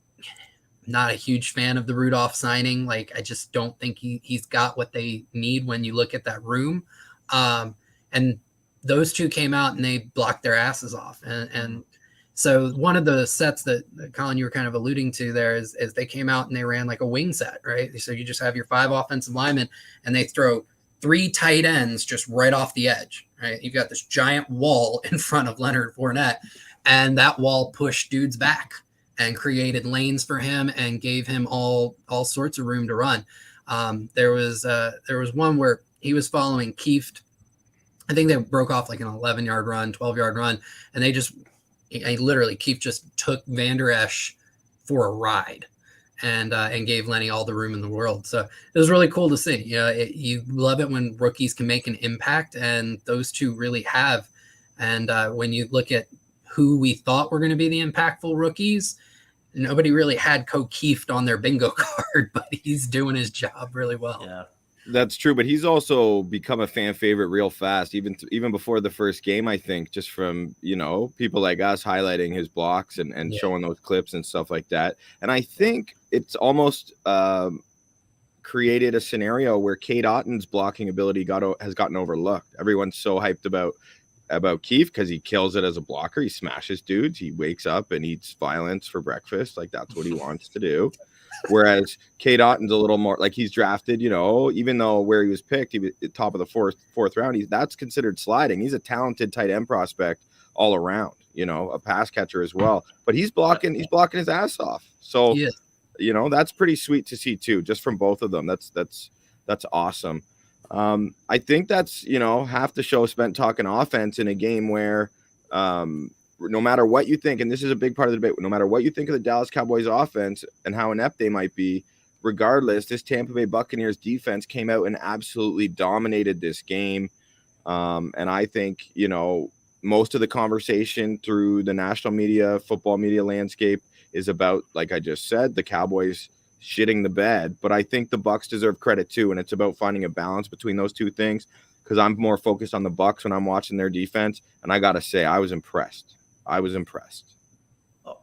not a huge fan of the Rudolph signing. Like, I just don't think he's got what they need when you look at that room. And those two came out and they blocked their asses off. And so one of the sets that Collin, you were kind of alluding to there is they came out and they ran like a wing set, right? So you just have your 5 offensive linemen and they throw 3 tight ends just right off the edge, right? You've got this giant wall in front of Leonard Fournette, and that wall pushed dudes back and created lanes for him and gave him all sorts of room to run. There was one where he was following Queipo. I think they broke off like an 11-yard run, 12-yard run, and literally Queipo just took Van Der Esch for a ride and gave Lenny all the room in the world. So it was really cool to see. You love it when rookies can make an impact, and those two really have. And when you look at who we thought were going to be the impactful rookies, nobody really had Queipo on their bingo card, but he's doing his job really well. Yeah. That's true, but he's also become a fan favorite real fast, even before the first game, I think, just from, people like us highlighting his blocks and showing those clips and stuff like that. And I think it's almost created a scenario where Cade Otton's blocking ability has gotten overlooked. Everyone's so hyped about Queipo because he kills it as a blocker. He smashes dudes. He wakes up and eats violence for breakfast. Like, that's what he wants to do. Whereas Cade Otton's a little more like he's drafted, even though where he was picked, he was at top of the fourth round. That's considered sliding. He's a talented tight end prospect all around, a pass catcher as well. But he's blocking his ass off. So, that's pretty sweet to see too, just from both of them. That's awesome. I think that's, half the show spent talking offense in a game where, no matter what you think, and this is a big part of the debate, no matter what you think of the Dallas Cowboys offense and how inept they might be, regardless, this Tampa Bay Buccaneers defense came out and absolutely dominated this game. And I think, most of the conversation through the national media, football media landscape is about, like I just said, the Cowboys shitting the bed. But I think the Bucs deserve credit too, and it's about finding a balance between those two things, because I'm more focused on the Bucs when I'm watching their defense. And I got to say, I was impressed. Oh,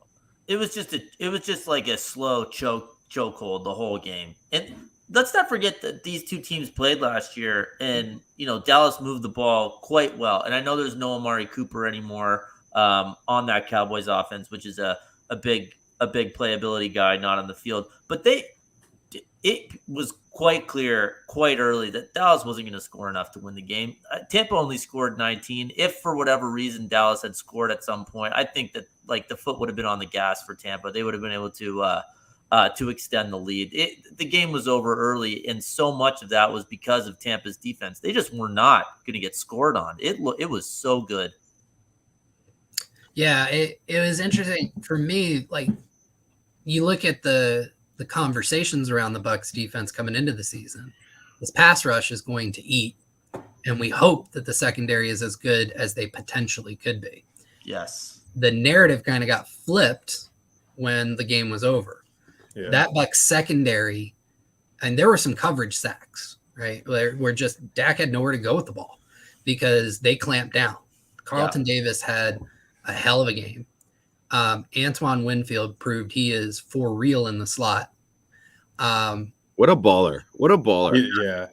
it was just like a slow chokehold the whole game. And let's not forget that these two teams played last year, and Dallas moved the ball quite well. And I know there's no Amari Cooper anymore on that Cowboys offense, which is a big playability guy not on the field. But it was quite clear quite early that Dallas wasn't going to score enough to win the game. Tampa only scored 19. If for whatever reason Dallas had scored at some point, I think that the foot would have been on the gas for Tampa. They would have been able to extend the lead. The game was over early, and so much of that was because of Tampa's defense. They just were not going to get scored on. It was so good. Yeah, it was interesting for me. Like, you look at the conversations around the Bucs defense coming into the season. This pass rush is going to eat, and we hope that the secondary is as good as they potentially could be. Yes. The narrative kind of got flipped when the game was over. Yeah. That Bucs secondary, and there were some coverage sacks, right? Where just Dak had nowhere to go with the ball because they clamped down. Carlton Davis had a hell of a game. Antoine Winfield proved he is for real in the slot. What a baller. Yeah.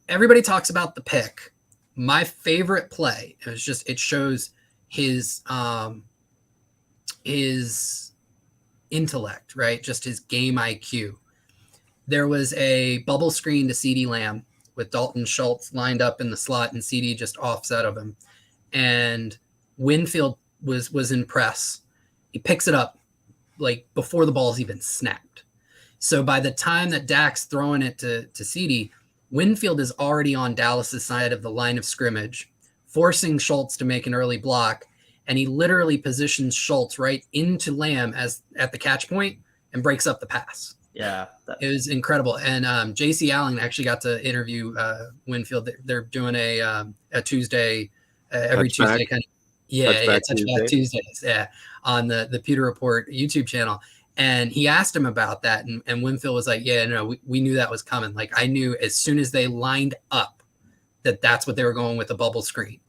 Everybody talks about the pick. My favorite play, it shows his intellect, right? Just his game IQ. There was a bubble screen to CeeDee Lamb with Dalton Schultz lined up in the slot and CeeDee just offset of him. And Winfield was in press. He picks it up like before the ball's even snapped. So by the time that Dak's throwing it to CeeDee, Winfield is already on Dallas's side of the line of scrimmage, forcing Schultz to make an early block. And he literally positions Schultz right into Lamb at the catch point and breaks up the pass. Yeah. It was incredible. And J.C. Allen actually got to interview Winfield. They're doing a Tuesday, every Tuesday kind of. Touchback Tuesdays, on the Pewter Report YouTube channel. And he asked him about that. And Winfield was like, we knew that was coming. Like, I knew as soon as they lined up that's what they were going with, the bubble screen.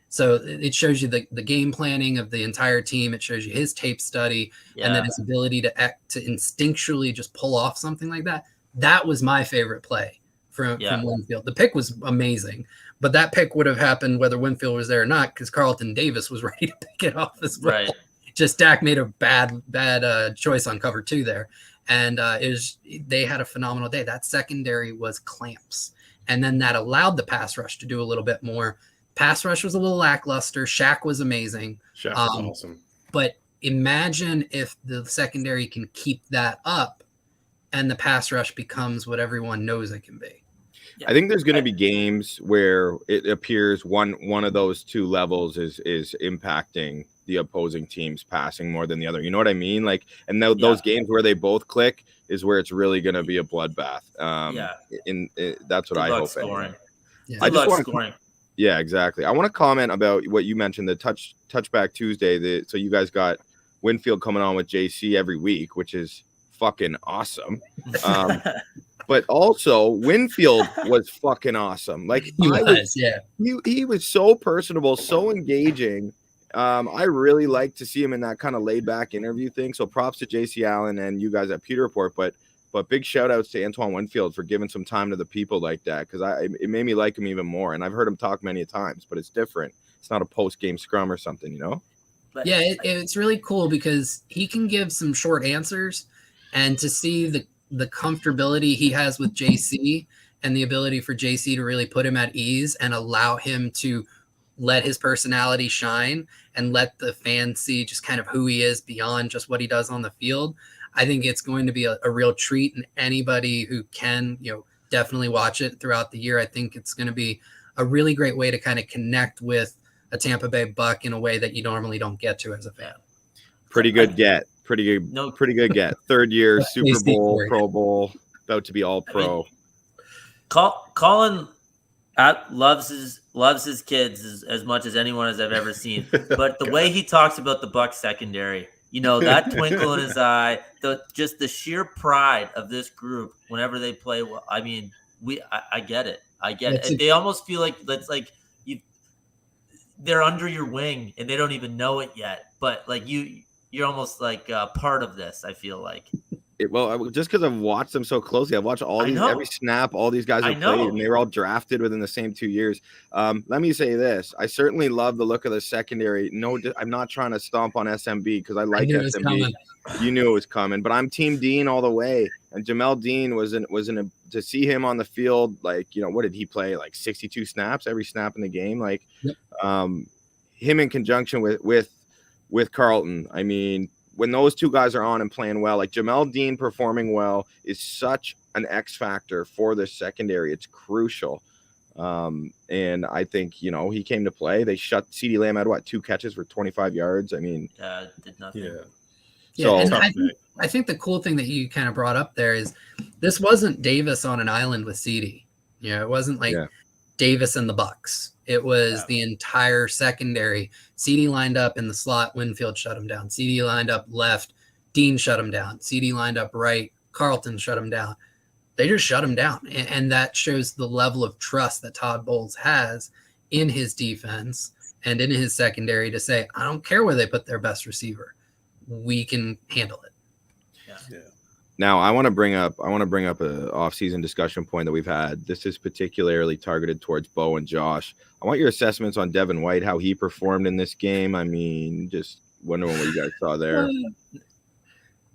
So it shows you the game planning of the entire team. It shows you his tape study and then his ability to instinctually just pull off something like that. That was my favorite play from Winfield. The pick was amazing, but that pick would have happened whether Winfield was there or not because Carlton Davis was ready to pick it off as well. Right. Just Dak made a bad choice on cover 2 there. And they had a phenomenal day. That secondary was clamps. And then that allowed the pass rush to do a little bit more. Pass rush was a little lackluster. Shaq was amazing. Shaq was awesome. But imagine if the secondary can keep that up and the pass rush becomes what everyone knows it can be. I think there's going to be games where it appears one of those two levels is impacting the opposing team's passing more than the other. You know what I mean? Like, and those games where they both click is where it's really going to be a bloodbath. That's what I hope. Scoring. Yeah. I just want scoring. Yeah, exactly. I want to comment about what you mentioned, the touchback Tuesday. So you guys got Winfield coming on with JC every week, which is fucking awesome. But also Winfield was fucking awesome. Like he was so personable, so engaging. I really like to see him in that kind of laid back interview thing. So props to JC Allen and you guys at Pewter Report, but big shout outs to Antoine Winfield for giving some time to the people like that. Cause it made me like him even more. And I've heard him talk many times, but it's different. It's not a post game scrum or something, you know? Yeah. It's really cool because he can give some short answers, and to see the comfortability he has with JC and the ability for JC to really put him at ease and allow him to let his personality shine and let the fans see just kind of who he is beyond just what he does on the field. I think it's going to be a real treat, and anybody who can, definitely watch it throughout the year. I think it's going to be a really great way to kind of connect with a Tampa Bay Buck in a way that you normally don't get to as a fan. Pretty good get. Pretty good get. Third year Super Bowl, Pro Bowl, about to be all pro. Collin loves his kids as much as anyone as I've ever seen. But the way he talks about the Bucs secondary, that twinkle in his eye, just the sheer pride of this group whenever they play well. I mean, I get it. I get it. They almost feel like that's like they're under your wing and they don't even know it yet. But like you're almost like part of this, I feel like. Just because I've watched them so closely, I've watched every snap all these guys have played, and they were all drafted within the same 2 years. Let me say this. I certainly love the look of the secondary. No, I'm not trying to stomp on SMB because I like SMB. You knew it was coming, but I'm Team Dean all the way. And Jamel Dean was to see him on the field, like, what did he play? Like 62 snaps, every snap in the game. Like, him in conjunction with Carlton. I mean, when those two guys are on and playing well, like Jamel Dean performing well is such an X factor for the secondary. It's crucial. And I think, he came to play. They shut CeeDee Lamb had 2 catches for 25 yards. I mean, did nothing. Yeah. And I think the cool thing that you kind of brought up there is this wasn't Davis on an island with CeeDee. It wasn't like Davis and the Bucs. It was the entire secondary. CeeDee lined up in the slot. Winfield shut him down. CeeDee lined up left. Dean shut him down. CeeDee lined up right. Carlton shut him down. They just shut him down. And that shows the level of trust that Todd Bowles has in his defense and in his secondary to say, I don't care where they put their best receiver. We can handle it. Yeah. Now, I want to bring up an off-season discussion point that we've had. This is particularly targeted towards Bo and Josh. I want your assessments on Devin White, how he performed in this game. I mean, just wondering what you guys saw there.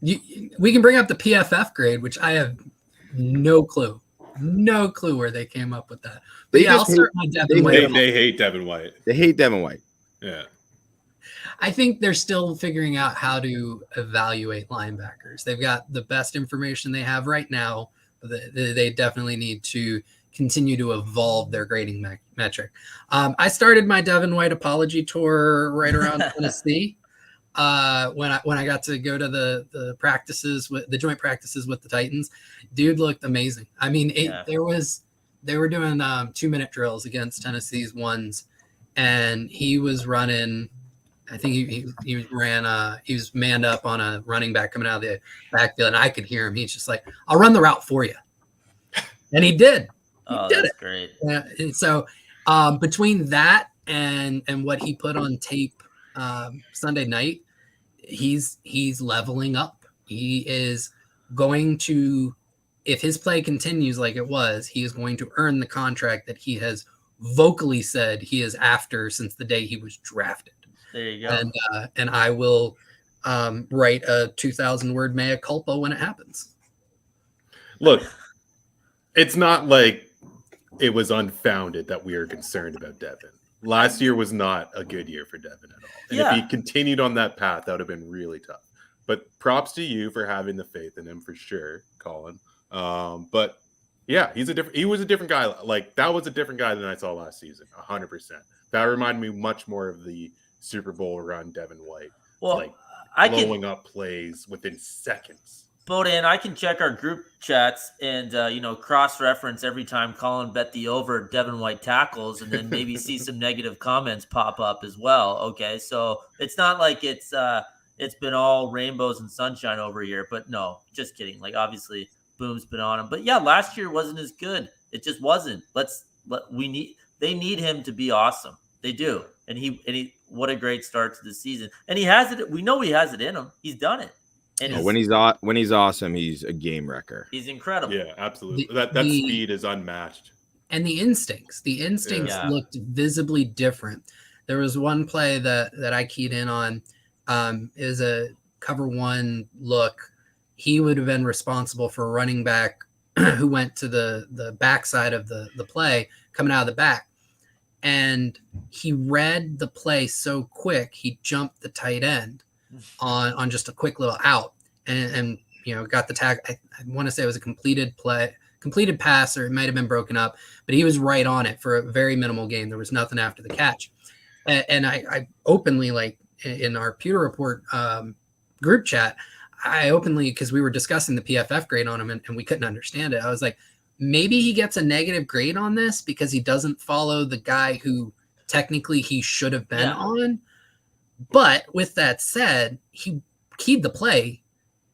We can bring up the PFF grade, which I have no clue where they came up with that. But I'll start my Devin White. They hate Devin White. They hate Devin White. Yeah. I think they're still figuring out how to evaluate linebackers. They've got the best information they have right now. They definitely need to continue to evolve their grading metric. I started my Devin White apology tour right around Tennessee when I got to go to the practices with the joint practices with the Titans. Dude looked amazing. I mean, they were doing 2-minute drills against Tennessee's ones, and he was running. I think he was manned up on a running back coming out of the backfield, and I could hear him. He's just like, I'll run the route for you. And he did. That's great. Yeah. And so between that and what he put on tape Sunday night, he's leveling up. He is going to if his play continues like it was, he is going to earn the contract that he has vocally said he is after since the day he was drafted. There you go. And I will write a 2,000-word mea culpa when it happens. Look, it's not like it was unfounded that we are concerned about Devin. Last year was not a good year for Devin at all. And if he continued on that path, that would have been really tough. But props to you for having the faith in him for sure, Collin. But yeah, he was a different guy. Like, that was a different guy than I saw last season, 100%. That reminded me much more of the Super Bowl run Devin White. Well, like blowing up plays within seconds. Bodan, I can check our group chats and cross-reference every time Collin bet the over Devin White tackles, and then maybe see some negative comments pop up as well. Okay, so it's not like it's been all rainbows and sunshine over here, but no, just kidding. Like, obviously, Boom's been on him, but yeah, last year wasn't as good. It just wasn't. They need him to be awesome. They do, and he what a great start to the season, and he has it. We know he has it in him. He's done it. And when he's awesome, he's a game wrecker. He's incredible. Yeah, absolutely. That speed is unmatched. And the instincts looked visibly different. There was one play that I keyed in on, is a cover one look. He would have been responsible for a running back who went to the backside of the play, coming out of the back. And he read the play so quick, he jumped the tight end on just a quick little out and got the tag. I want to say it was a completed pass, or it might have been broken up, but he was right on it for a very minimal gain. There was nothing after the catch. And I openly, like in our Pewter Report group chat, because we were discussing the PFF grade on him and we couldn't understand it. I was like, maybe he gets a negative grade on this because he doesn't follow the guy who technically he should have been on. But with that said, he keyed the play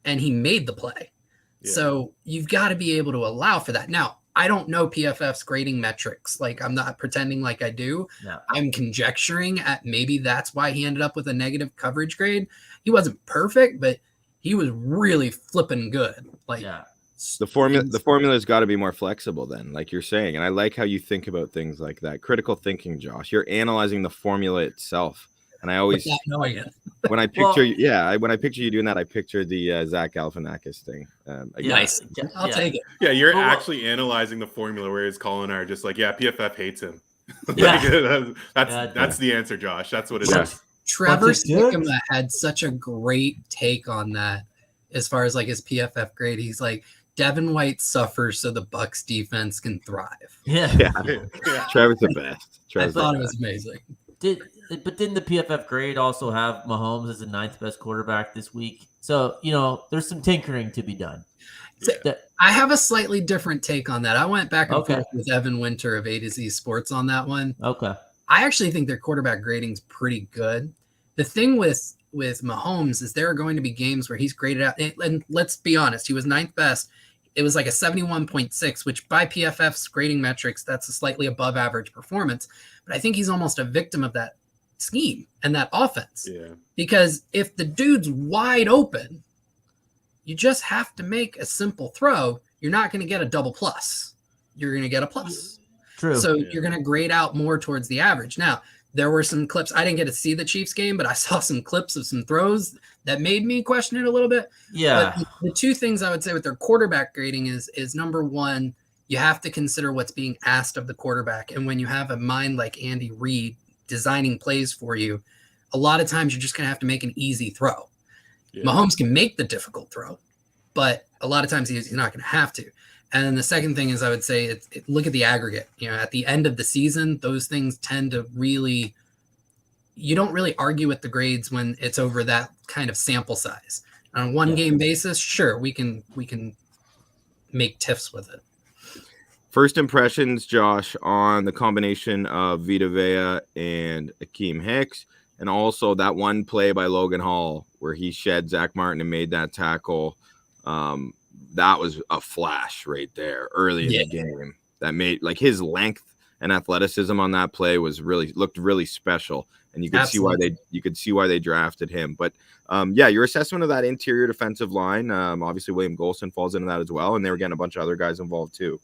and he made the play. Yeah. So you've got to be able to allow for that. Now, I don't know PFF's grading metrics. Like, I'm not pretending like I do. No. I'm conjecturing at maybe that's why he ended up with a negative coverage grade. He wasn't perfect, but he was really flipping good. Like, the formula's got to be more flexible then, like you're saying. And I like how you think about things like that. Critical thinking, Josh. You're analyzing the formula itself. And I always, when I picture you doing that, I picture the Zach Galifianakis thing. Nice. I'll take it. Yeah, you're actually analyzing the formula, whereas Collin are just like, PFF hates him. That's the answer, Josh. That's what it is. Trevor Sikkema had such a great take on that as far as like his PFF grade. He's like, Devin White suffers so the Bucs defense can thrive. Yeah. Trevor's the best. I thought it was amazing. But didn't the PFF grade also have Mahomes as the 9th best quarterback this week? So, there's some tinkering to be done. I have a slightly different take on that. I went back and forth with Evan Winter of A to Z Sports on that one. Okay. I actually think their quarterback grading is pretty good. The thing with Mahomes is there are going to be games where he's graded out. And let's be honest, he was 9th best. It was like a 71.6, which by PFF's grading metrics, that's a slightly above average performance. But I think he's almost a victim of that scheme and that offense. Yeah. Because if the dude's wide open, you just have to make a simple throw. You're not going to get a double plus. You're going to get a plus. True. So you're going to grade out more towards the average. Now, there were some clips. I didn't get to see the Chiefs game, but I saw some clips of some throws that made me question it a little bit. Yeah. But the two things I would say with their quarterback grading is number one, you have to consider what's being asked of the quarterback. And when you have a mind like Andy Reid designing plays for you, a lot of times you're just going to have to make an easy throw. Yeah. Mahomes can make the difficult throw, but a lot of times he's not going to have to. And then the second thing is I would say look at the aggregate. At the end of the season, those things tend to really – you don't really argue with the grades when it's over that kind of sample size. On a one-game basis, sure, we can make tiffs with it. First impressions, Josh, on the combination of Vita Vea and Akeem Hicks, and also that one play by Logan Hall where he shed Zach Martin and made that tackle. That was a flash right there early in the game that made, like, his length and athleticism on that play looked really special. And you could see why they drafted him. But your assessment of that interior defensive line, obviously William Golston falls into that as well, and they were getting a bunch of other guys involved too.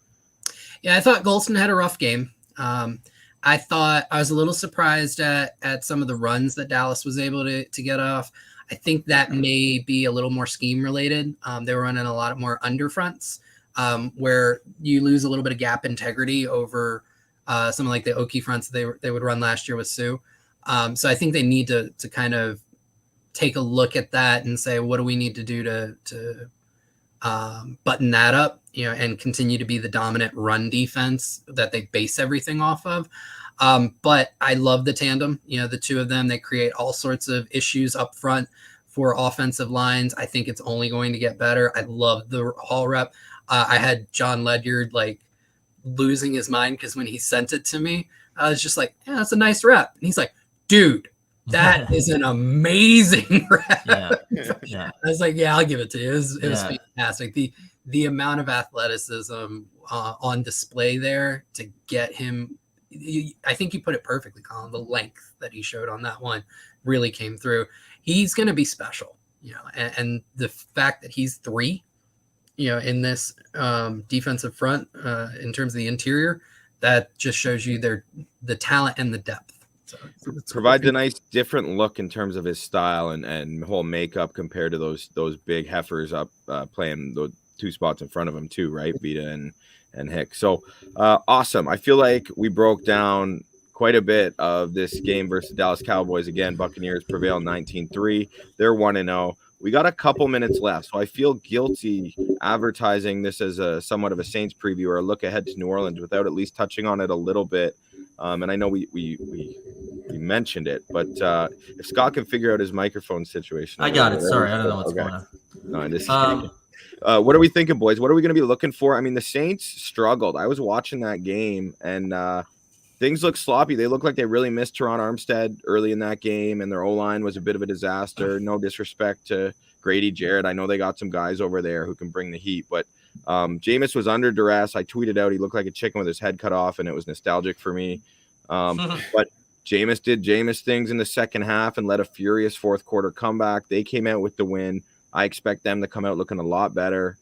Yeah, I thought Golston had a rough game. I thought I was a little surprised at some of the runs that Dallas was able to get off. I think that may be a little more scheme related. They were running a lot more underfronts, where you lose a little bit of gap integrity over something like the Okie fronts they would run last year with Sue. So I think they need to kind of take a look at that and say, what do we need to do to button that up, and continue to be the dominant run defense that they base everything off of. But I love the tandem, the two of them, they create all sorts of issues up front for offensive lines. I think it's only going to get better. I love the haul rep. I had John Ledyard like losing his mind because when he sent it to me, I was just like, yeah, that's a nice rep. And he's like, dude, that is an amazing rep. Yeah. I was like, yeah, I'll give it to you. It was fantastic. The amount of athleticism on display there to get him. I think you put it perfectly, Collin. The length that he showed on that one really came through. He's going to be special, and the fact that he's 3, in this defensive front in terms of the interior, that just shows you the talent and the depth. So provides a nice different look in terms of his style and whole makeup compared to those big heifers up playing the 2 spots in front of him too, right? Vita and Hick. So awesome. I feel like we broke down quite a bit of this game versus Dallas Cowboys. Again, Buccaneers prevail 19-3. They're 1-0. We got a couple minutes left, so I feel guilty advertising this as a somewhat of a Saints preview or a look ahead to New Orleans without at least touching on it a little bit. And I know we mentioned it, but if Scott can figure out his microphone situation. I got it. Sorry, I don't know what's going on. No, I'm just kidding. What are we thinking, boys? What are we going to be looking for? I mean, the Saints struggled. I was watching that game, and things look sloppy. They look like they really missed Teron Armstead early in that game, and their O-line was a bit of a disaster. No disrespect to Grady Jarrett. I know they got some guys over there who can bring the heat, but Jameis was under duress. I tweeted out he looked like a chicken with his head cut off, and it was nostalgic for me. But Jameis did Jameis things in the second half and led a furious fourth quarter comeback. They came out with the win. I expect them to come out looking a lot better.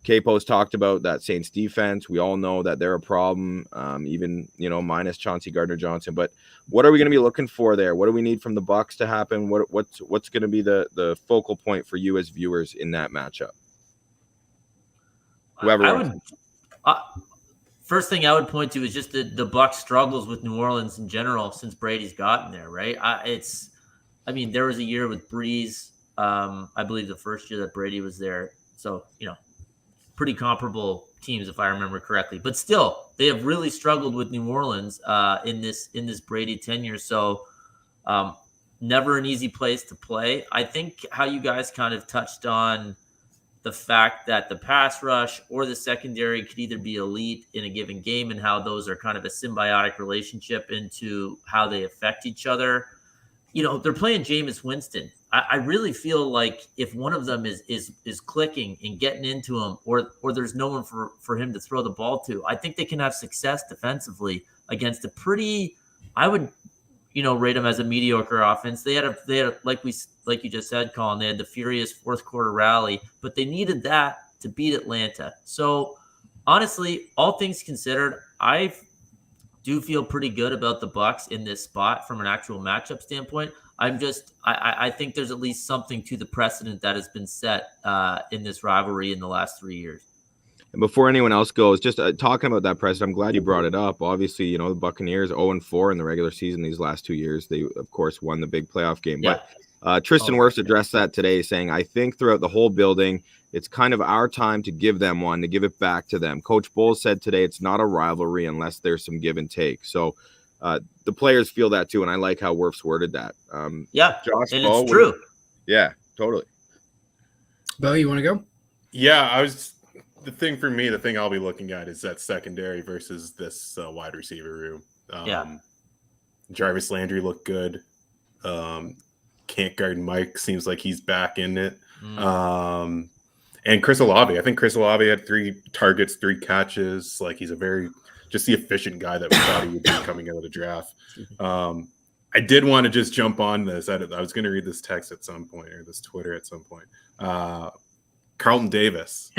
Queipo's talked about that Saints defense. We all know that they're a problem, even, minus Chauncey Gardner-Johnson. But what are we going to be looking for there? What do we need from the Bucs to happen? What's going to be the focal point for you as viewers in that matchup? Whoever. First thing I would point to is just the Bucs struggles with New Orleans in general since Brady's gotten there, right? There was a year with Breeze. I believe the first year that Brady was there. So, pretty comparable teams, if I remember correctly. But still, they have really struggled with New Orleans in this Brady tenure. So, never an easy place to play. I think how you guys kind of touched on the fact that the pass rush or the secondary could either be elite in a given game and how those are kind of a symbiotic relationship into how they affect each other. They're playing Jameis Winston. I really feel like if one of them is clicking and getting into him or there's no one for him to throw the ball to, I think they can have success defensively against a pretty, I would, rate them as a mediocre offense. They had like you just said, Collin, they had the furious fourth quarter rally, but they needed that to beat Atlanta. So honestly, all things considered, I do feel pretty good about the Bucs in this spot from an actual matchup standpoint. I think there's at least something to the precedent that has been set in this rivalry in the last 3 years. And before anyone else goes, just talking about that precedent, I'm glad you brought it up. Obviously, the Buccaneers 0-4 in the regular season these last 2 years. They, of course, won the big playoff game. Yeah. But Tristan Wirfs addressed that today, saying, I think throughout the whole building, it's kind of our time to give them one, to give it back to them. Coach Bowles said today it's not a rivalry unless there's some give and take. So the players feel that too, and I like how Wirfs worded that. Josh, and Bo, it's true. Yeah, totally. Bo, you want to go? Yeah, the thing for me, the thing I'll be looking at is that secondary versus this wide receiver room. Jarvis Landry looked good. Can't guard Mike. Seems like he's back in it. And Chris Olave. I think Chris Olave had 3 targets, 3 catches. Like, he's a very just the efficient guy that we thought he would be coming out of the draft. I did want to just jump on this. I was going to read this text at some point, or this Twitter at some point. Carlton Davis.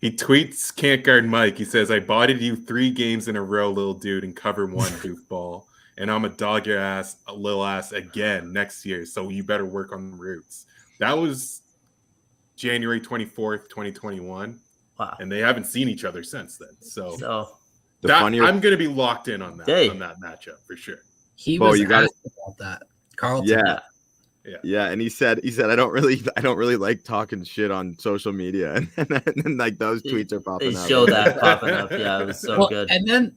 He tweets, "Can't guard Mike." He says, "I bodied you 3 games in a row, little dude, and cover 1, goofball. And I'm a dog your ass, a little ass again next year. So you better work on the roots." That was January 24th, 2021. Wow. And they haven't seen each other since then. So I'm going to be locked in on that matchup for sure. He was asked about that. Carlton. Yeah, and he said I don't really like talking shit on social media, and then like those tweets are popping up. They show that popping up. Yeah, it was so good. And then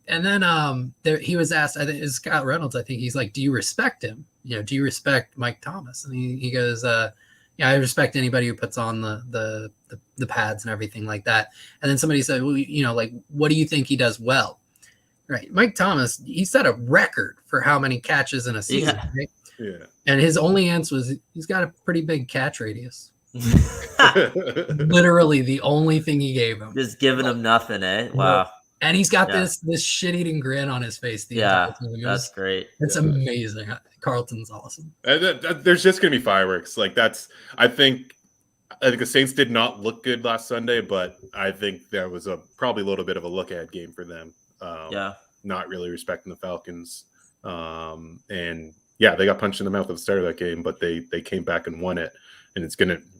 he was asked. I think it was Scott Reynolds. I think he's like, "Do you respect him? Do you respect Mike Thomas?" And he goes, "Yeah, I respect anybody who puts on the pads and everything like that." And then somebody said, "Well, like, what do you think he does well?" Right, Mike Thomas, he set a record for how many catches in a season. Yeah. Right? Yeah. And his only answer was he's got a pretty big catch radius. Literally the only thing he gave him. Just giving him nothing, eh? Wow. And he's got this shit-eating grin on his face. That's great. It's amazing. Carlton's awesome. There's just going to be fireworks. Like I think the Saints did not look good last Sunday, but I think there was probably a little bit of a look-ahead game for them. Not really respecting the Falcons. And yeah, they got punched in the mouth at the start of that game, but they came back and won it. And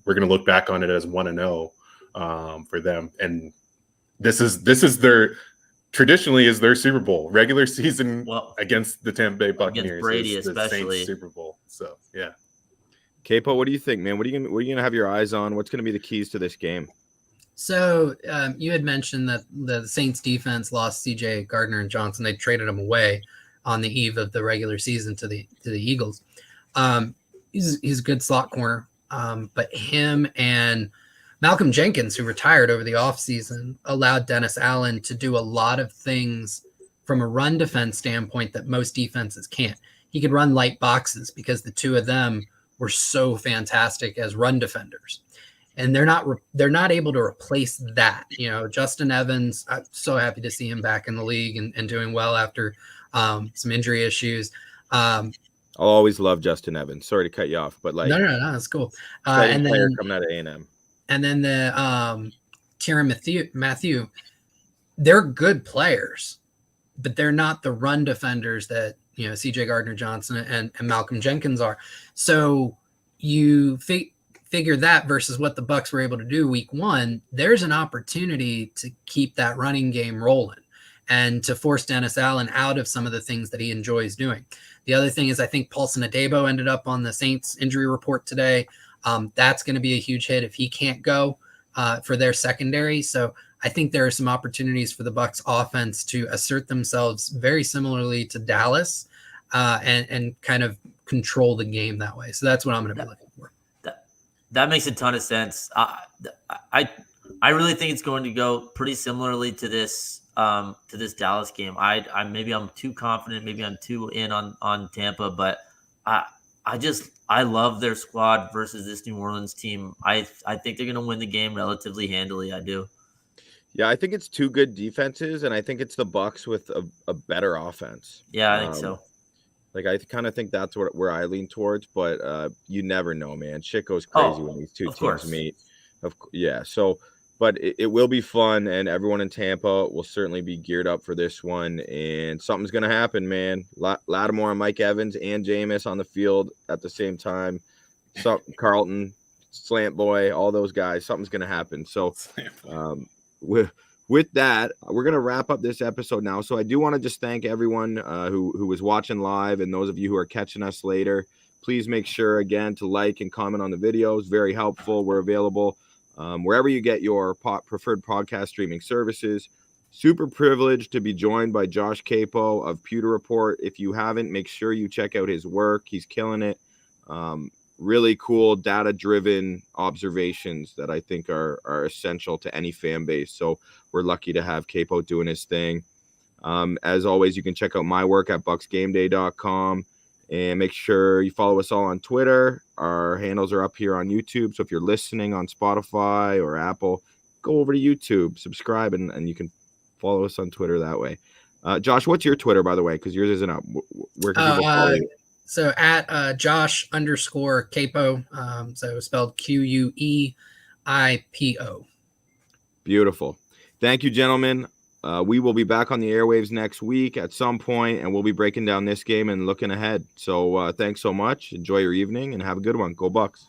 we're gonna look back on it as 1-0 for them. And this is their traditionally is their Super Bowl regular season against the Tampa Bay Buccaneers. Against Brady, especially Saints Super Bowl. So yeah. Queipo, what do you think, man? What are you gonna have your eyes on? What's gonna be the keys to this game? So you had mentioned that the Saints defense lost C.J. Gardner and Johnson. They traded them away on the eve of the regular season to the Eagles. He's a good slot corner. But him and Malcolm Jenkins, who retired over the offseason, allowed Dennis Allen to do a lot of things from a run defense standpoint that most defenses can't. He could run light boxes because the two of them were so fantastic as run defenders. And they're not able to replace that. Justin Evans, I'm so happy to see him back in the league and doing well after some injury issues. I'll always love Justin Evans. Sorry to cut you off, but like no, that's cool. And then coming out of A&M, and then the Tyrann Mathieu, they're good players, but they're not the run defenders that C.J. Gardner Johnson and Malcolm Jenkins are. So you figure that versus what the Bucs were able to do week 1, there's an opportunity to keep that running game rolling and to force Dennis Allen out of some of the things that he enjoys doing. The other thing is I think Paulson Adebo ended up on the Saints injury report today. That's going to be a huge hit if he can't go for their secondary. So I think there are some opportunities for the Bucs offense to assert themselves very similarly to Dallas and kind of control the game that way. So that's what I'm going to be looking for. That makes a ton of sense. I really think it's going to go pretty similarly to this Dallas game. Maybe I'm too confident. Maybe I'm too in on Tampa, but I love their squad versus this New Orleans team. I think they're going to win the game relatively handily. I do. Yeah, I think it's two good defenses, and I think it's the Bucs with a better offense. Yeah, I think so. Like I kind of think that's where I lean towards, but you never know, man. Shit goes crazy when these two teams meet. So, but it will be fun, and everyone in Tampa will certainly be geared up for this one. And something's gonna happen, man. Lattimore and Mike Evans and Jameis on the field at the same time. Carlton, Slant Boy, all those guys. Something's gonna happen. So, with that, we're going to wrap up this episode now. So I do want to just thank everyone who was watching live, and those of you who are catching us later. Please make sure, again, to like and comment on the videos. Very helpful. We're available wherever you get your preferred podcast streaming services. Super privileged to be joined by Josh Queipo of Pewter Report. If you haven't, make sure you check out his work. He's killing it. Really cool data-driven observations that I think are essential to any fan base. So we're lucky to have Queipo doing his thing. As always, you can check out my work at bucsgameday.com and make sure you follow us all on Twitter. Our handles are up here on YouTube. So if you're listening on Spotify or Apple, go over to YouTube, subscribe, and you can Follow us on Twitter that way. Josh, what's your Twitter, by the way? Because yours isn't up. Where can people follow you? So at Josh_Queipo, so spelled Queipo. Beautiful. Thank you, gentlemen. We will be back on the airwaves next week at some point, and we'll be breaking down this game and looking ahead. So thanks so much. Enjoy your evening and have a good one. Go Bucs.